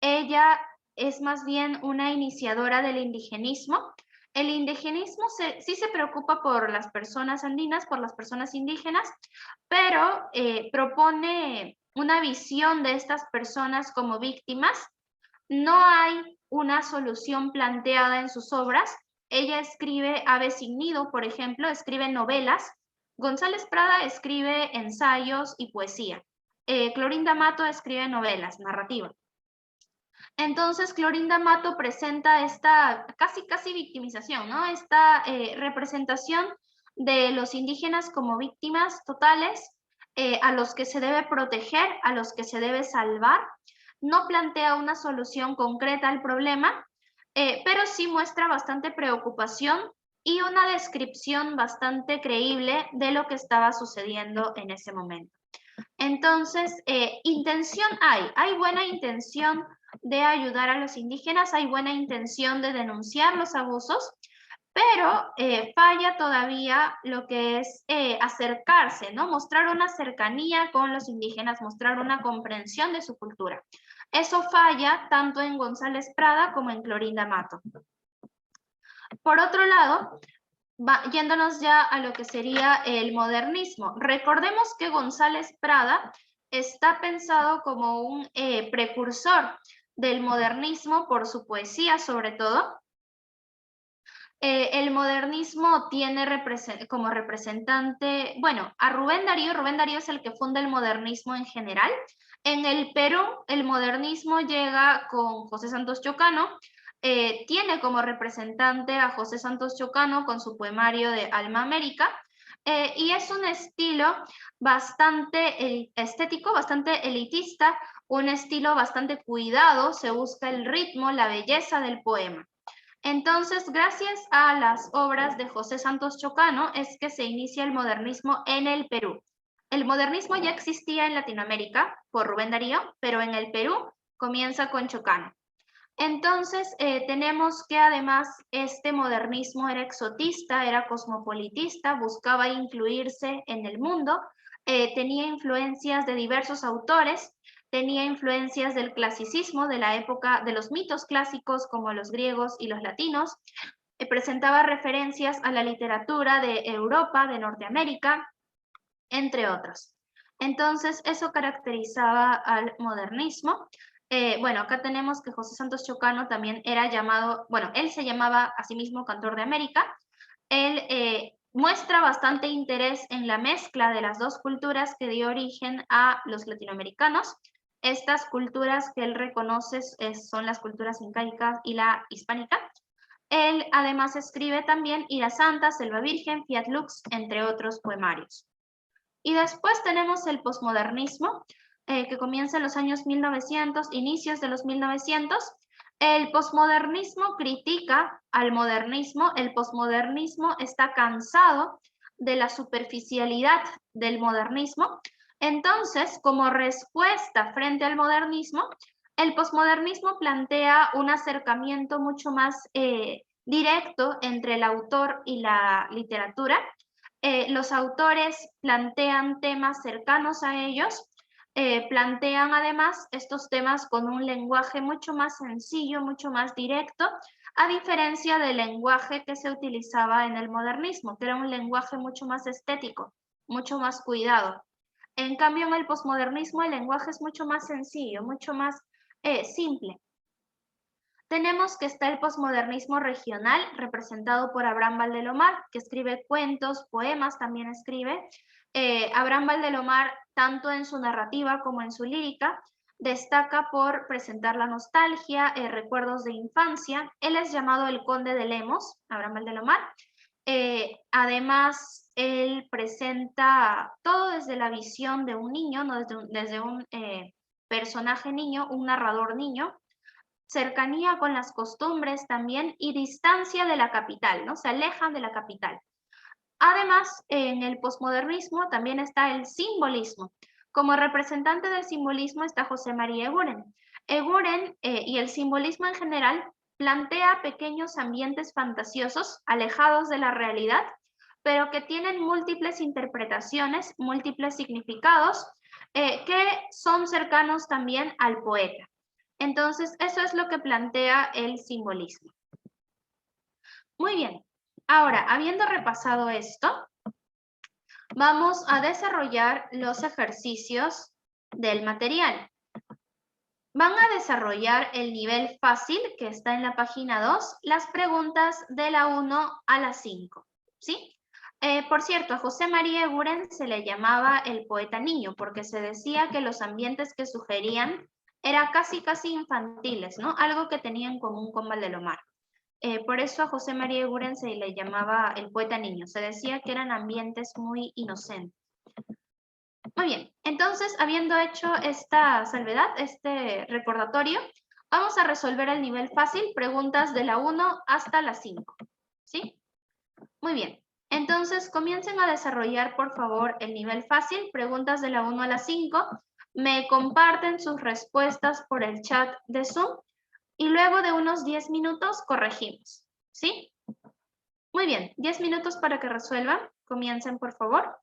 ella es más bien una iniciadora del indigenismo. El indigenismo sí se preocupa por las personas andinas, por las personas indígenas, pero propone una visión de estas personas como víctimas. No hay una solución planteada en sus obras. Ella escribe Ave sin nido, por ejemplo, escribe novelas. González Prada escribe ensayos y poesía. Clorinda Mato escribe novelas, narrativa. Entonces, Clorinda Mato presenta esta casi victimización, ¿no? Esta representación de los indígenas como víctimas totales, a los que se debe proteger, a los que se debe salvar. No plantea una solución concreta al problema, pero sí muestra bastante preocupación y una descripción bastante creíble de lo que estaba sucediendo en ese momento. Entonces, intención hay buena intención de ayudar a los indígenas, hay buena intención de denunciar los abusos, pero falla todavía lo que es acercarse, ¿no? Mostrar una cercanía con los indígenas, mostrar una comprensión de su cultura. Eso falla tanto en González Prada como en Clorinda Mato. Por otro lado, yéndonos ya a lo que sería el modernismo. Recordemos que González Prada está pensado como un precursor del modernismo por su poesía, sobre todo. El modernismo tiene como representante, bueno, a Rubén Darío es el que funda el modernismo en general. En el Perú, el modernismo llega con José Santos Chocano, tiene como representante a José Santos Chocano con su poemario de Alma América, y es un estilo bastante estético, bastante elitista, un estilo bastante cuidado, se busca el ritmo, la belleza del poema. Entonces, gracias a las obras de José Santos Chocano es que se inicia el modernismo en el Perú. El modernismo ya existía en Latinoamérica por Rubén Darío, pero en el Perú comienza con Chocano. Entonces, tenemos que además este modernismo era exotista, era cosmopolitista, buscaba incluirse en el mundo, tenía influencias de diversos autores, tenía influencias del clasicismo, de la época de los mitos clásicos como los griegos y los latinos, presentaba referencias a la literatura de Europa, de Norteamérica, entre otros. Entonces, eso caracterizaba al modernismo. Bueno, acá tenemos que José Santos Chocano también era llamado, bueno, él se llamaba a sí mismo Cantor de América. Él muestra bastante interés en la mezcla de las dos culturas que dio origen a los latinoamericanos. Estas culturas que él reconoce son las culturas incaicas y la hispánica. Él además escribe también Ira Santa, Selva Virgen, Fiat Lux, entre otros poemarios. Y después tenemos el posmodernismo, que comienza en los años 1900, inicios de los 1900. El posmodernismo critica al modernismo, el posmodernismo está cansado de la superficialidad del modernismo. Entonces, como respuesta frente al modernismo, el posmodernismo plantea un acercamiento mucho más directo entre el autor y la literatura. Los autores plantean temas cercanos a ellos, plantean además estos temas con un lenguaje mucho más sencillo, mucho más directo, a diferencia del lenguaje que se utilizaba en el modernismo, que era un lenguaje mucho más estético, mucho más cuidado. En cambio, en el posmodernismo el lenguaje es mucho más sencillo, mucho más simple. Tenemos que está el posmodernismo regional, representado por Abraham Valdelomar, que escribe cuentos, poemas, también escribe. Abraham Valdelomar, tanto en su narrativa como en su lírica, destaca por presentar la nostalgia, recuerdos de infancia. Él es llamado el Conde de Lemos, Abraham Valdelomar. Además, él presenta todo desde la visión de un niño, ¿no? desde un personaje niño, un narrador niño. Cercanía con las costumbres también y distancia de la capital, ¿no? Se alejan de la capital. Además, en el posmodernismo también está el simbolismo. Como representante del simbolismo está José María Eguren. Eguren y el simbolismo en general plantea pequeños ambientes fantasiosos, alejados de la realidad, pero que tienen múltiples interpretaciones, múltiples significados, que son cercanos también al poeta. Entonces, eso es lo que plantea el simbolismo. Muy bien. Ahora, habiendo repasado esto, vamos a desarrollar los ejercicios del material. Van a desarrollar el nivel fácil, que está en la página 2, las preguntas de la 1 a la 5, ¿sí? Por cierto, a José María Eguren se le llamaba el poeta niño, porque se decía que los ambientes que sugerían era casi infantiles, ¿no? Algo que tenía en común con Valdelomar. Por eso a José María Eguren se le llamaba el poeta niño. Se decía que eran ambientes muy inocentes. Muy bien, entonces, habiendo hecho esta salvedad, este recordatorio, vamos a resolver el nivel fácil, preguntas de la 1 hasta la 5. ¿Sí? Muy bien. Entonces, comiencen a desarrollar, por favor, el nivel fácil, preguntas de la 1 a la 5. Me comparten sus respuestas por el chat de Zoom y luego de unos 10 minutos corregimos. ¿Sí? Muy bien, 10 minutos para que resuelvan. Comiencen, por favor.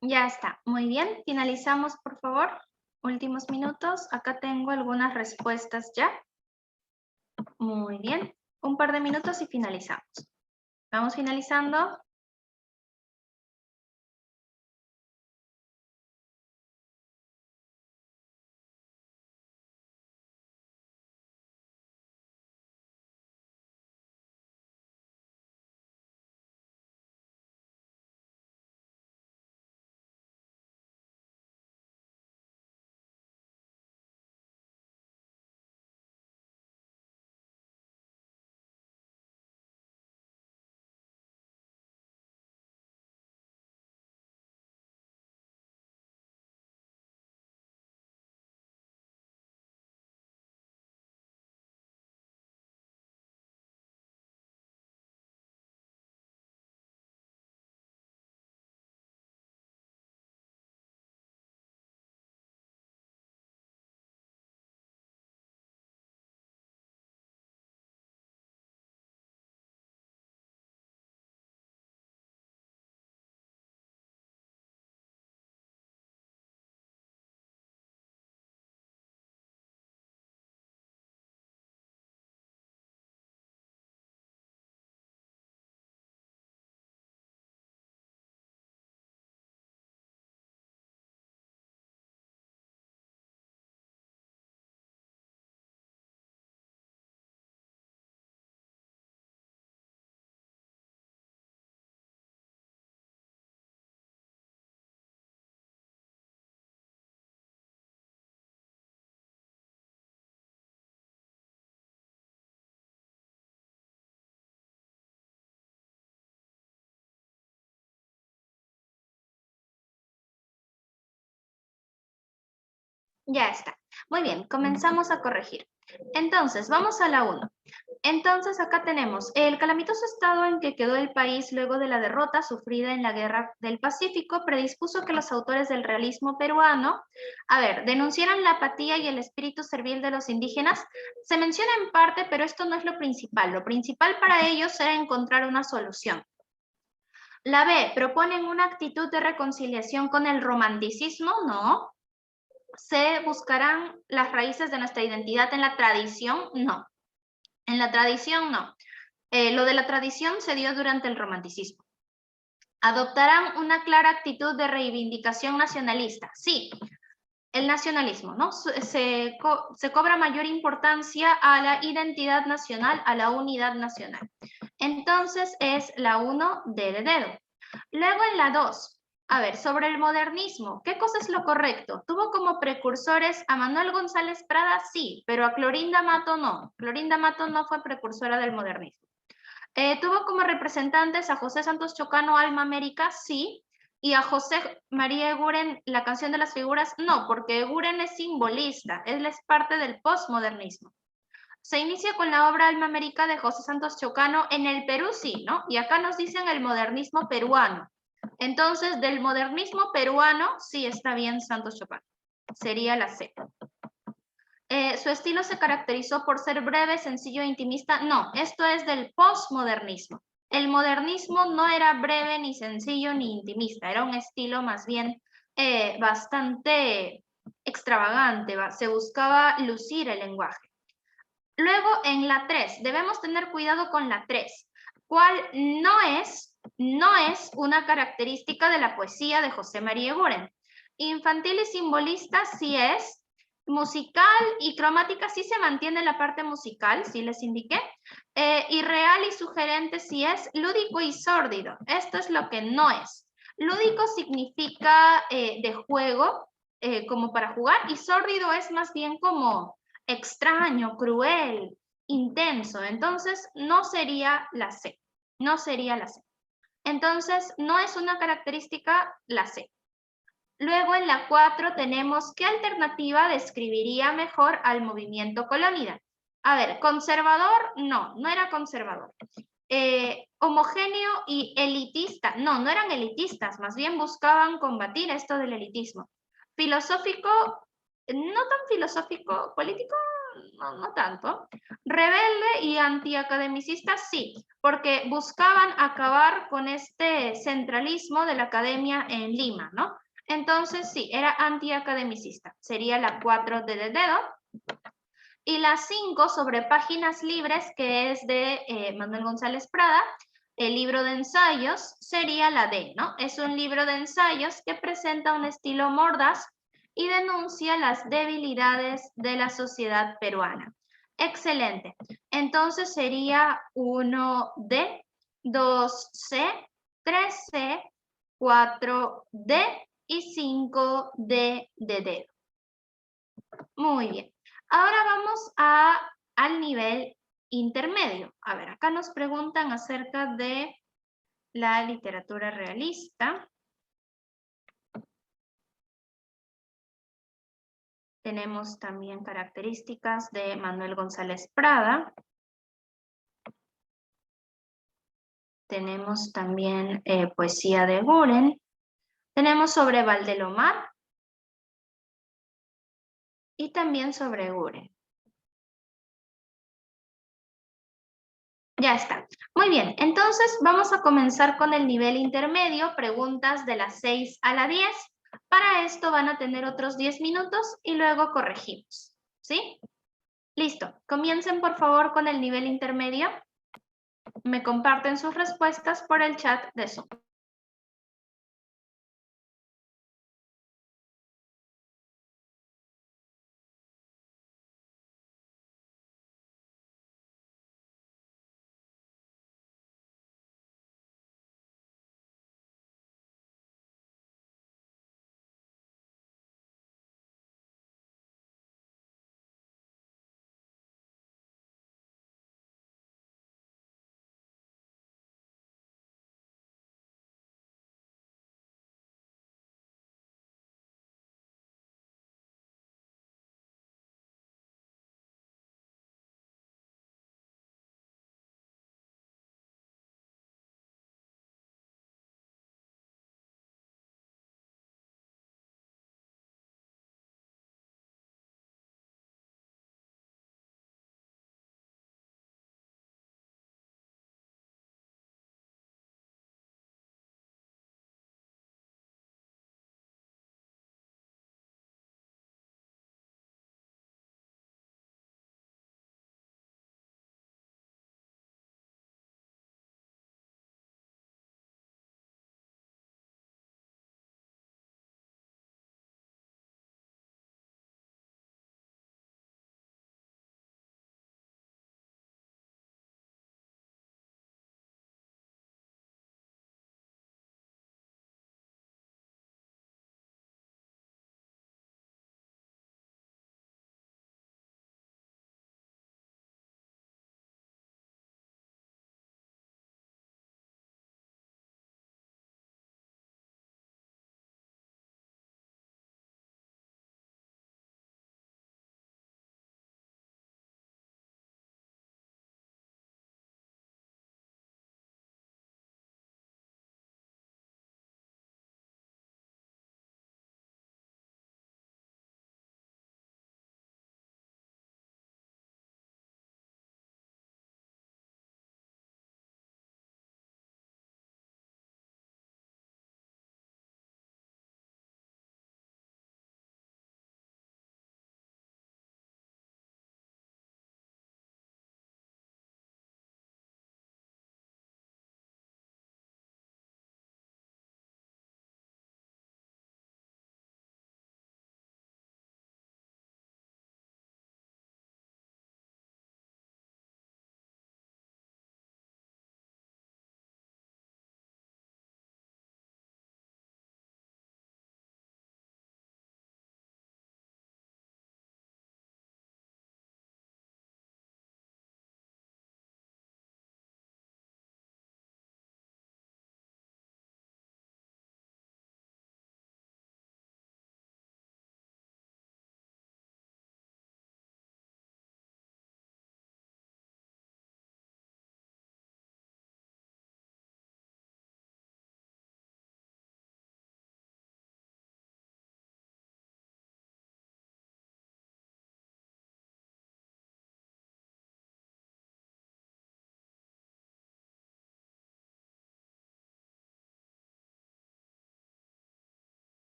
Ya está, muy bien. Finalizamos, por favor. Últimos minutos. Acá tengo algunas respuestas ya. Muy bien. Un par de minutos y finalizamos. Vamos finalizando. Ya está. Muy bien, comenzamos a corregir. Entonces, vamos a la 1. Entonces, acá tenemos el calamitoso estado en que quedó el país luego de la derrota sufrida en la Guerra del Pacífico predispuso que los autores del realismo peruano, denunciaran la apatía y el espíritu servil de los indígenas. Se menciona en parte, pero esto no es lo principal. Lo principal para ellos era encontrar una solución. La B, proponen una actitud de reconciliación con el romanticismo, no. ¿Se buscarán las raíces de nuestra identidad en la tradición? No. En la tradición, no. Lo de la tradición se dio durante el romanticismo. ¿Adoptarán una clara actitud de reivindicación nacionalista? Sí. El nacionalismo, ¿no? Se cobra mayor importancia a la identidad nacional, a la unidad nacional. Entonces es la 1 de dedo. Luego en la 2. Sobre el modernismo, ¿qué cosa es lo correcto? ¿Tuvo como precursores a Manuel González Prada? Sí, pero a Clorinda Mato no. Clorinda Mato no fue precursora del modernismo. ¿Tuvo como representantes a José Santos Chocano, Alma América? Sí. ¿Y a José María Eguren, la canción de las figuras? No, porque Eguren es simbolista, él es parte del postmodernismo. Se inicia con la obra Alma América de José Santos Chocano en el Perú, sí, ¿no? Y acá nos dicen el modernismo peruano. Entonces, del modernismo peruano, sí está bien Santos Chocano. Sería la C. ¿Su estilo se caracterizó por ser breve, sencillo e intimista? No, esto es del postmodernismo. El modernismo no era breve, ni sencillo, ni intimista. Era un estilo más bien bastante extravagante. Se buscaba lucir el lenguaje. Luego, en la 3, debemos tener cuidado con la 3. ¿Cuál no es una característica de la poesía de José María Eguren? Infantil y simbolista sí es. Musical y cromática sí se mantiene la parte musical, sí les indiqué. Irreal y sugerente sí es. Lúdico y sórdido, esto es lo que no es. Lúdico significa de juego, como para jugar, y sórdido es más bien como extraño, cruel, intenso. Entonces, no sería la C. No sería la C. Entonces, no es una característica la C. Luego, en la 4 tenemos ¿qué alternativa describiría mejor al movimiento colónida? Conservador, no era conservador. Homogéneo y elitista, no eran elitistas, más bien buscaban combatir esto del elitismo. Filosófico, no tan filosófico, político, no tanto. Rebelde y antiacademicista, sí, porque buscaban acabar con este centralismo de la academia en Lima, ¿no? Entonces, sí, era antiacademicista. Sería la 4 de dedo. Y la 5 sobre páginas libres, que es de Manuel González Prada, el libro de ensayos, sería la D, ¿no? Es un libro de ensayos que presenta un estilo mordaz y denuncia las debilidades de la sociedad peruana. Excelente. Entonces sería 1D, 2C, 3C, 4D y 5D de dedo. Muy bien. Ahora vamos al nivel intermedio. A ver, acá nos preguntan acerca de la literatura realista. Tenemos también características de Manuel González Prada. Tenemos también poesía de Guren. Tenemos sobre Valdelomar. Y también sobre Guren. Ya está. Muy bien, entonces vamos a comenzar con el nivel intermedio, preguntas de las 6 a la 10. Para esto van a tener otros 10 minutos y luego corregimos. ¿Sí? Listo. Comiencen por favor con el nivel intermedio. Me comparten sus respuestas por el chat de Zoom.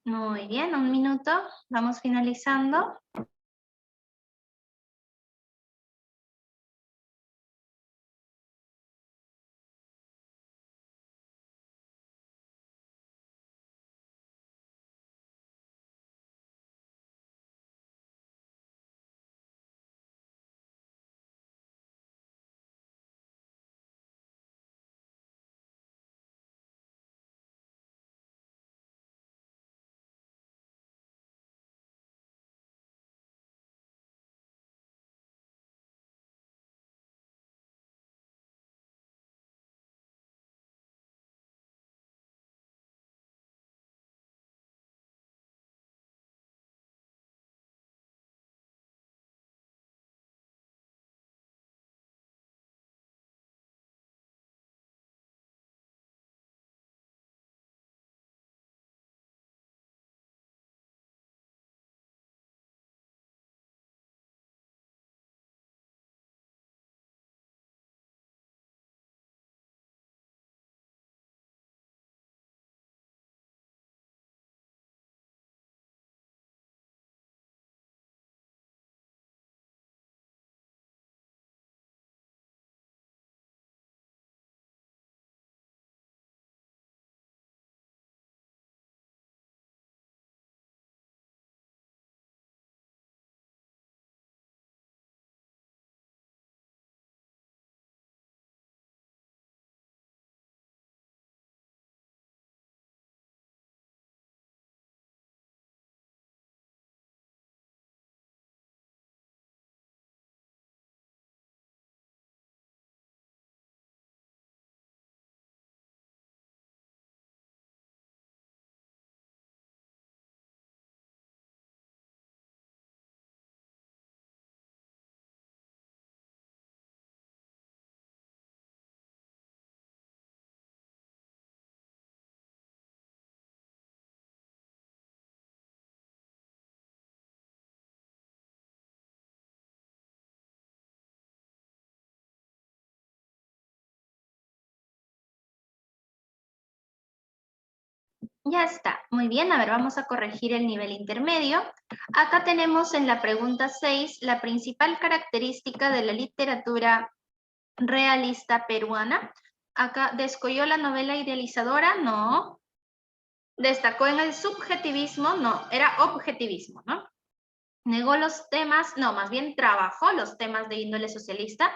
Muy bien, un minuto. Vamos finalizando. Ya está, muy bien, a ver, vamos a corregir el nivel intermedio. Acá tenemos en la pregunta 6 la principal característica de la literatura realista peruana. Acá, ¿descolló la novela idealizadora? No. ¿Destacó en el subjetivismo? No, era objetivismo, ¿no? ¿Negó los temas? No, más bien trabajó los temas de índole socialista.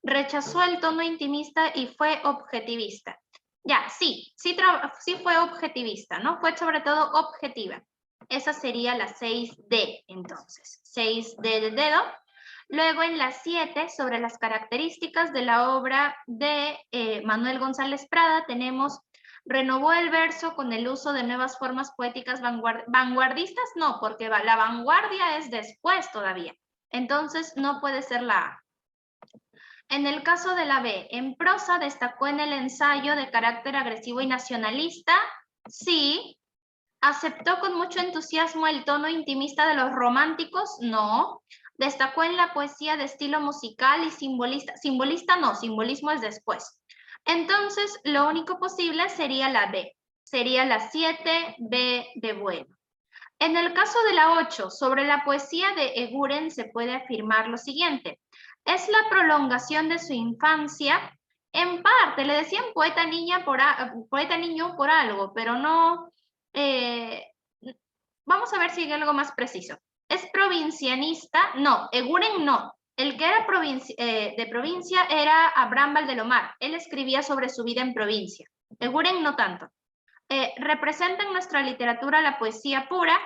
¿Rechazó el tono intimista y fue objetivista? Ya, sí fue objetivista, ¿no? Fue sobre todo objetiva. Esa sería la 6D, entonces. 6D de dedo. Luego en la 7, sobre las características de la obra de Manuel González Prada, tenemos: renovó el verso con el uso de nuevas formas poéticas vanguardistas. No, porque la vanguardia es después todavía. Entonces no puede ser la A. En el caso de la B, en prosa destacó en el ensayo de carácter agresivo y nacionalista. Sí. ¿Aceptó con mucho entusiasmo el tono intimista de los románticos? No. ¿Destacó en la poesía de estilo musical y simbolista? Simbolista no, simbolismo es después. Entonces, lo único posible sería la B. Sería la 7B de bueno. En el caso de la 8, sobre la poesía de Eguren se puede afirmar lo siguiente: es la prolongación de su infancia. En parte, le decían poeta niño por algo, pero no. Vamos a ver si hay algo más preciso. ¿Es provincianista? No, Eguren no. El que era de provincia era Abraham Valdelomar. Él escribía sobre su vida en provincia. Eguren no tanto. ¿Representa en nuestra literatura la poesía pura?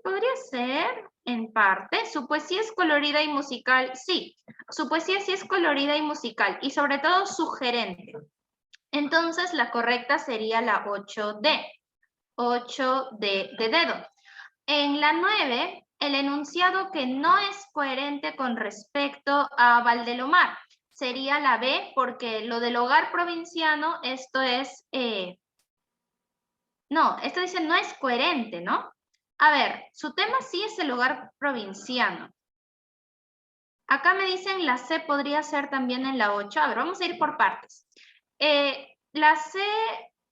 Podría ser, en parte. ¿Su poesía es colorida y musical? Sí, su poesía sí es colorida y musical, y sobre todo sugerente. Entonces, la correcta sería la 8D. 8D de dedo. En la 9, el enunciado que no es coherente con respecto a Valdelomar sería la B, porque lo del hogar provinciano, esto es... no, esto dice no es coherente, ¿no? A ver, su tema sí es el hogar provinciano. Acá me dicen la C podría ser también en la 8. A ver, vamos a ir por partes. La C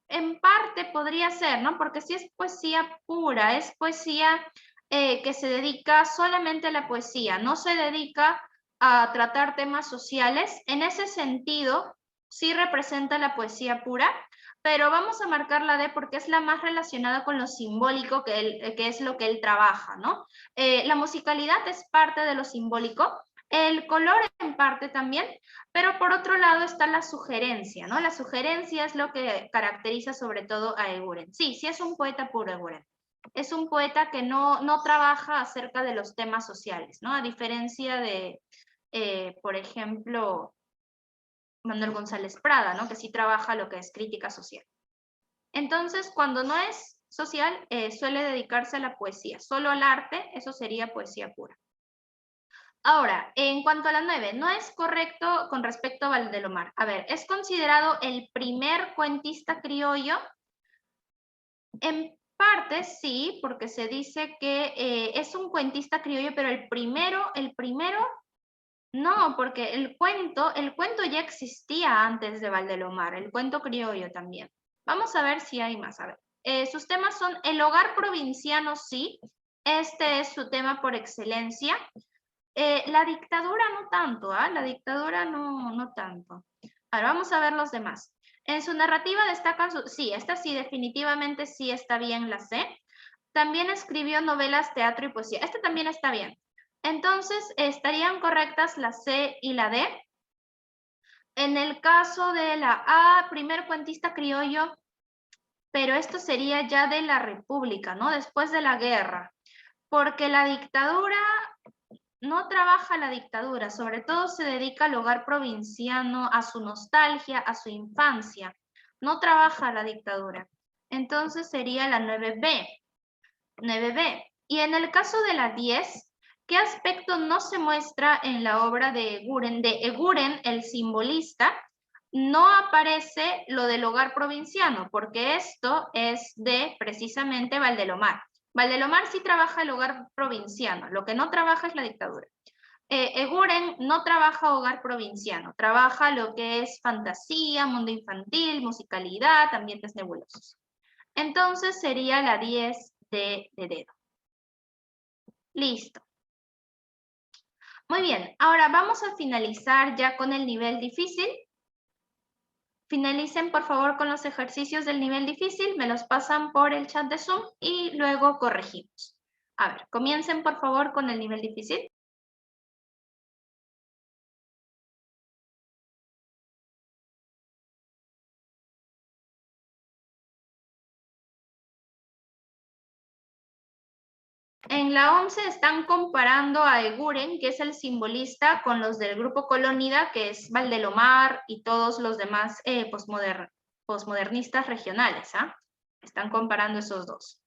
en parte podría ser, ¿no? Porque si es poesía pura, es poesía que se dedica solamente a la poesía, no se dedica a tratar temas sociales. En ese sentido, sí representa la poesía pura, pero vamos a marcar la D porque es la más relacionada con lo simbólico que es lo que él trabaja, ¿no? La musicalidad es parte de lo simbólico, el color en parte también, pero por otro lado está la sugerencia, ¿no? La sugerencia es lo que caracteriza sobre todo a Eguren. Sí, sí es un poeta puro Eguren. Es un poeta que no trabaja acerca de los temas sociales, ¿no? A diferencia de, por ejemplo, Manuel González Prada, ¿no? Que sí trabaja lo que es crítica social. Entonces, cuando no es social, suele dedicarse a la poesía, solo al arte, eso sería poesía pura. Ahora, en cuanto a la 9, no es correcto con respecto a Valdelomar. A ver, ¿es considerado el primer cuentista criollo? En parte sí, porque se dice que es un cuentista criollo, pero el primero, no, porque el cuento ya existía antes de Valdelomar, el cuento criollo también. Vamos a ver si hay más. A ver, sus temas son el hogar provinciano, sí, este es su tema por excelencia. La dictadura no tanto, ¿ah? La dictadura no tanto. Ahora vamos a ver los demás. En su narrativa destacan, sí, esta sí, definitivamente sí está bien la C. También escribió novelas, teatro y poesía. Esta también está bien. Entonces, estarían correctas la C y la D. En el caso de la A, primer cuentista criollo, pero esto sería ya de la República, ¿no? Después de la guerra. Porque la dictadura no trabaja la dictadura, sobre todo se dedica al hogar provinciano, a su nostalgia, a su infancia. No trabaja la dictadura. Entonces sería la 9B. 9B. Y en el caso de la 10, ¿qué aspecto no se muestra en la obra de Eguren? De Eguren, el simbolista, no aparece lo del hogar provinciano, porque esto es de precisamente Valdelomar. Valdelomar sí trabaja el hogar provinciano, lo que no trabaja es la dictadura. Eguren no trabaja hogar provinciano, trabaja lo que es fantasía, mundo infantil, musicalidad, ambientes nebulosos. Entonces sería la 10 de dedo. Listo. Muy bien, ahora vamos a finalizar ya con el nivel difícil. Finalicen por favor con los ejercicios del nivel difícil, me los pasan por el chat de Zoom y luego corregimos. A ver, comiencen por favor con el nivel difícil. En la 11 están comparando a Eguren, que es el simbolista, con los del grupo Colónida, que es Valdelomar y todos los demás posmodernistas regionales. ¿Ah? Están comparando esos dos.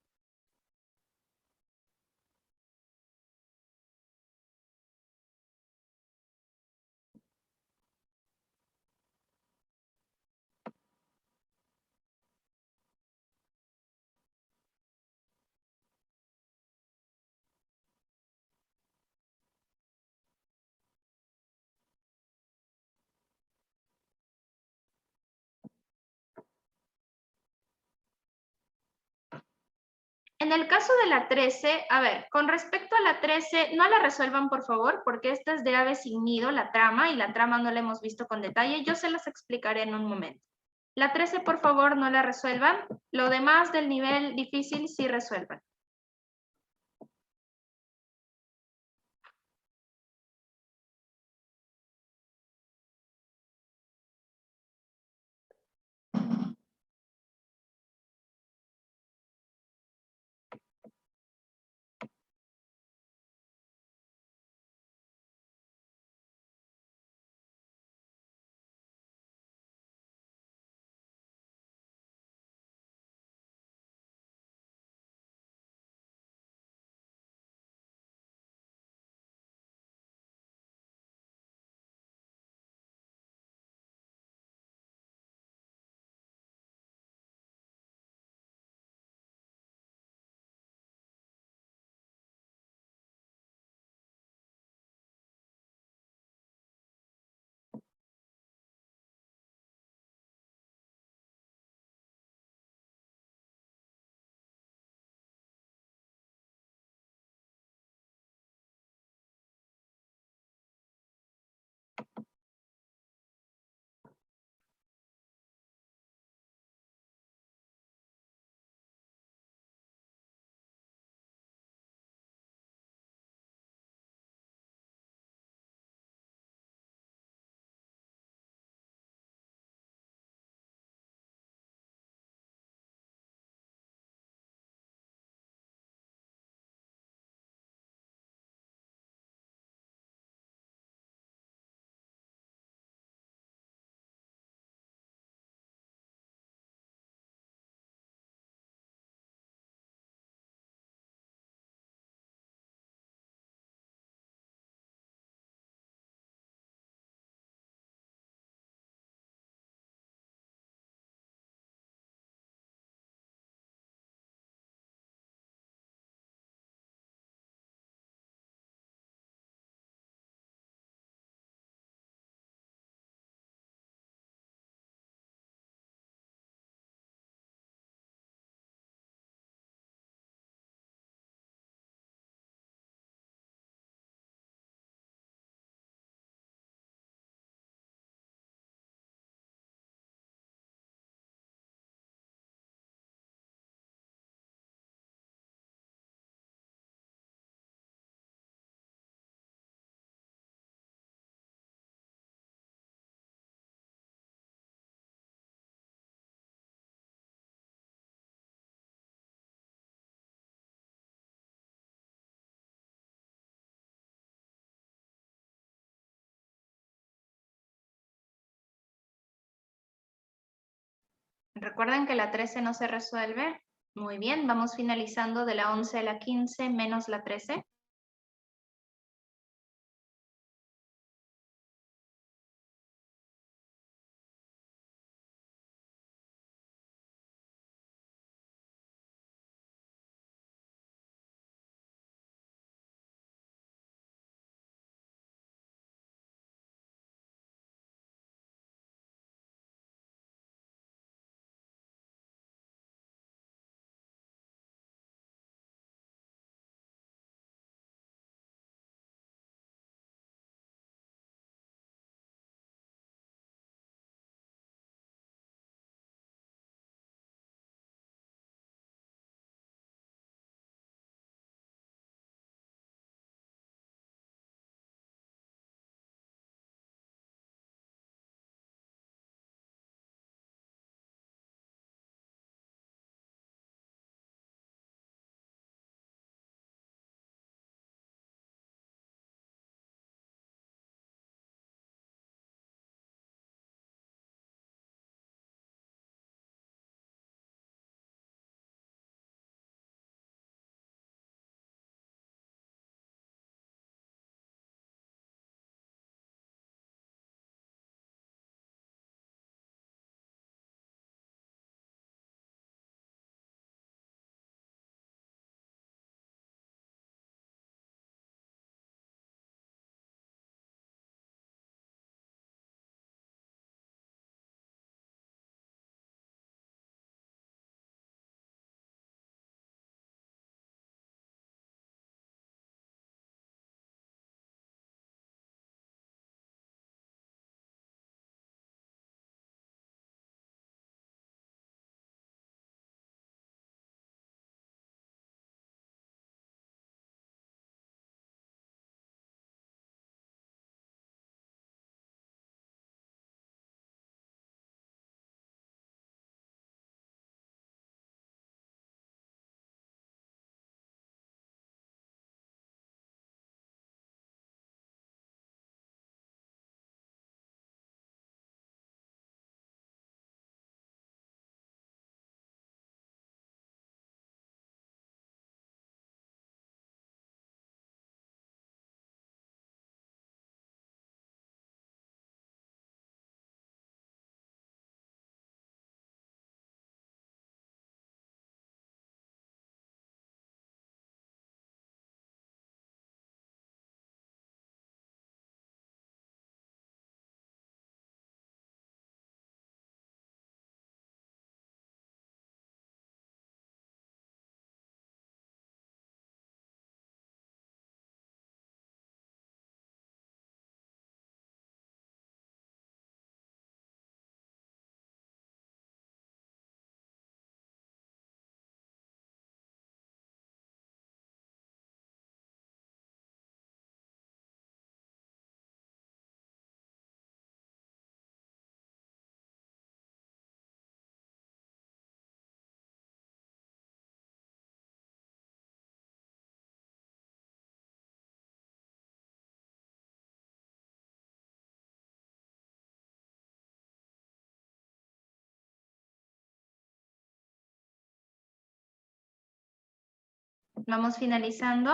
En el caso de la 13, a ver, con respecto a la 13, no la resuelvan por favor, porque esta es de ave sin nido, la trama, y la trama no la hemos visto con detalle, yo se las explicaré en un momento. La 13, por favor, no la resuelvan, lo demás del nivel difícil sí resuelvan. Recuerden que la 13 no se resuelve. Muy bien, vamos finalizando de la 11 a la 15 menos la 13. Vamos finalizando.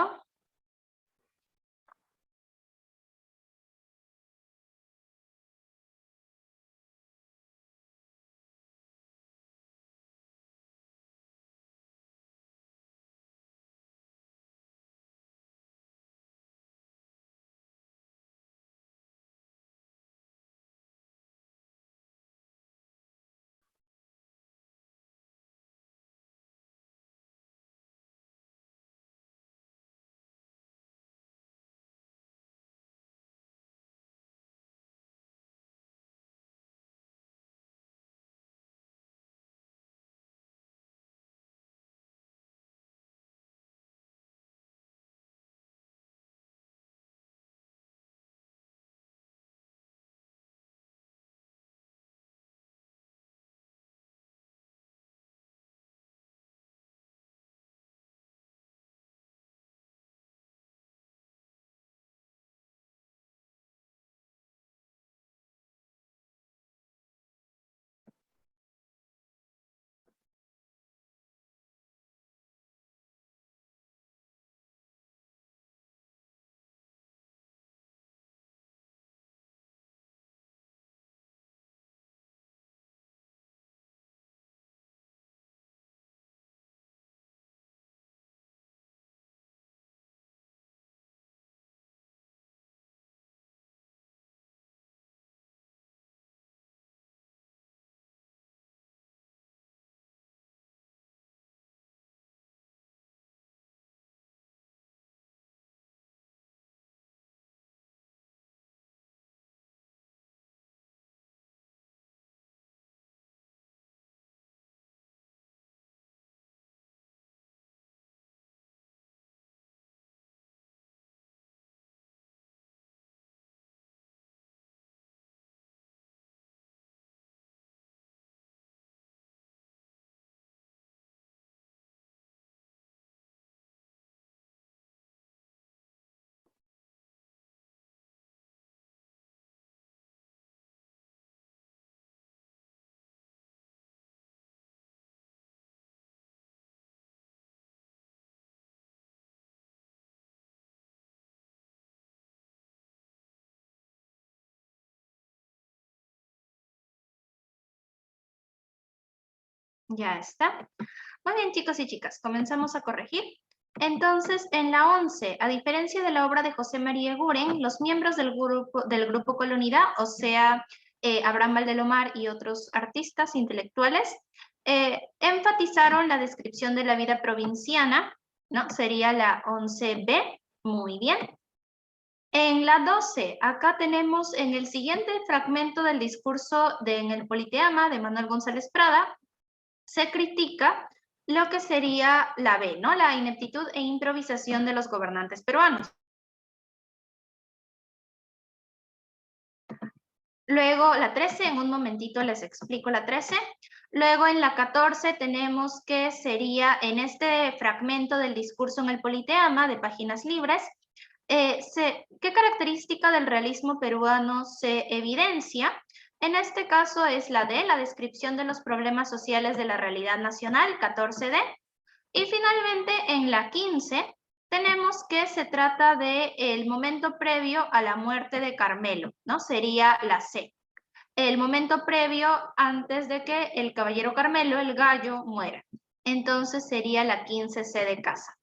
Ya está. Muy bien, chicos y chicas, comenzamos a corregir. Entonces, en la 11, a diferencia de la obra de José María Eguren, los miembros del grupo Colunidad, o sea, Abraham Valdelomar y otros artistas intelectuales, enfatizaron la descripción de la vida provinciana, ¿no? Sería la 11B. Muy bien. En la 12, acá tenemos en el siguiente fragmento del discurso en el Politeama de Manuel González Prada, se critica lo que sería la B, ¿no? La ineptitud e improvisación de los gobernantes peruanos. Luego la 13, en un momentito les explico la 13. Luego en la 14 tenemos que sería en este fragmento del discurso en el Politeama de Páginas Libres, ¿qué característica del realismo peruano se evidencia? En este caso es la D, la descripción de los problemas sociales de la realidad nacional, 14D. Y finalmente en la 15 tenemos que se trata del momento previo a la muerte de Carmelo, ¿no? Sería la C. El momento previo antes de que el caballero Carmelo, el gallo, muera. Entonces sería la 15C de casa.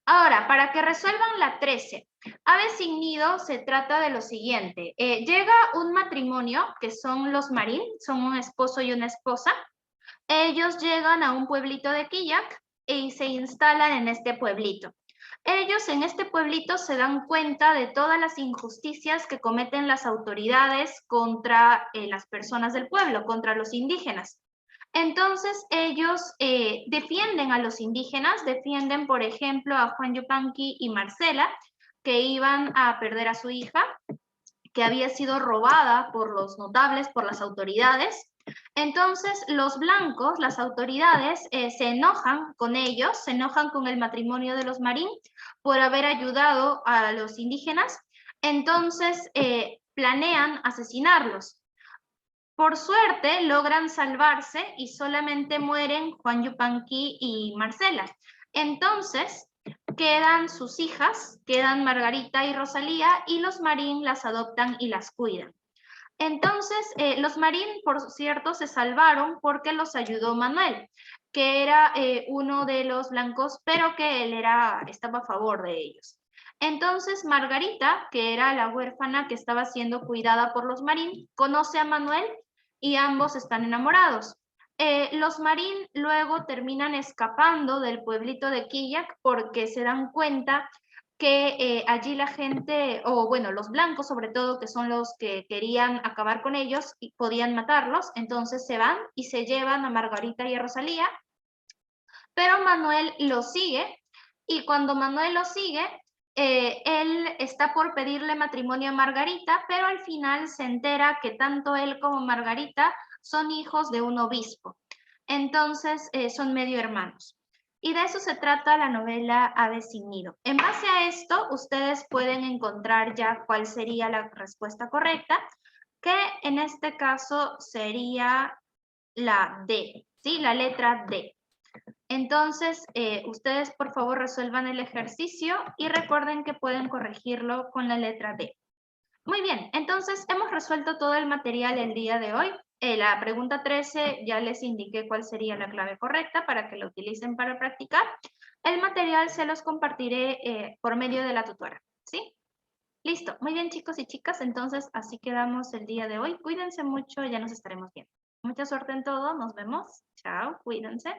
Ahora, para que resuelvan la 13, ave sin nido se trata de lo siguiente. Llega un matrimonio, que son los Marín, son un esposo y una esposa. Ellos llegan a un pueblito de Quillac y se instalan en este pueblito. Ellos en este pueblito se dan cuenta de todas las injusticias que cometen las autoridades contra las personas del pueblo, contra los indígenas. Entonces ellos defienden a los indígenas, defienden por ejemplo a Juan Yupanqui y Marcela, que iban a perder a su hija, que había sido robada por los notables, por las autoridades. Entonces los blancos, las autoridades, se enojan con ellos, se enojan con el matrimonio de los Marín por haber ayudado a los indígenas. Entonces planean asesinarlos. Por suerte logran salvarse y solamente mueren Juan Yupanqui y Marcela. Entonces quedan sus hijas, quedan Margarita y Rosalía, y los Marín las adoptan y las cuidan. Entonces los Marín, por cierto, se salvaron porque los ayudó Manuel, que era uno de los blancos, pero que él estaba a favor de ellos. Entonces Margarita, que era la huérfana que estaba siendo cuidada por los Marín, conoce a Manuel y ambos están enamorados. Los Marín luego terminan escapando del pueblito de Quillac porque se dan cuenta que allí la gente, o bueno, los blancos sobre todo, que son los que querían acabar con ellos y podían matarlos, entonces se van y se llevan a Margarita y a Rosalía, pero Manuel lo sigue, y cuando Manuel lo sigue, él está por pedirle matrimonio a Margarita, pero al final se entera que tanto él como Margarita son hijos de un obispo. Entonces son medio hermanos. Y de eso se trata la novela Ave sin nido. En base a esto, ustedes pueden encontrar ya cuál sería la respuesta correcta, que en este caso sería la D, ¿sí? La letra D. Entonces, ustedes por favor resuelvan el ejercicio y recuerden que pueden corregirlo con la letra D. Muy bien, entonces hemos resuelto todo el material el día de hoy. La pregunta 13 ya les indiqué cuál sería la clave correcta para que lo utilicen para practicar. El material se los compartiré por medio de la tutora, ¿sí? Listo, muy bien chicos y chicas, entonces así quedamos el día de hoy. Cuídense mucho, ya nos estaremos viendo. Mucha suerte en todo, nos vemos. Chao, cuídense.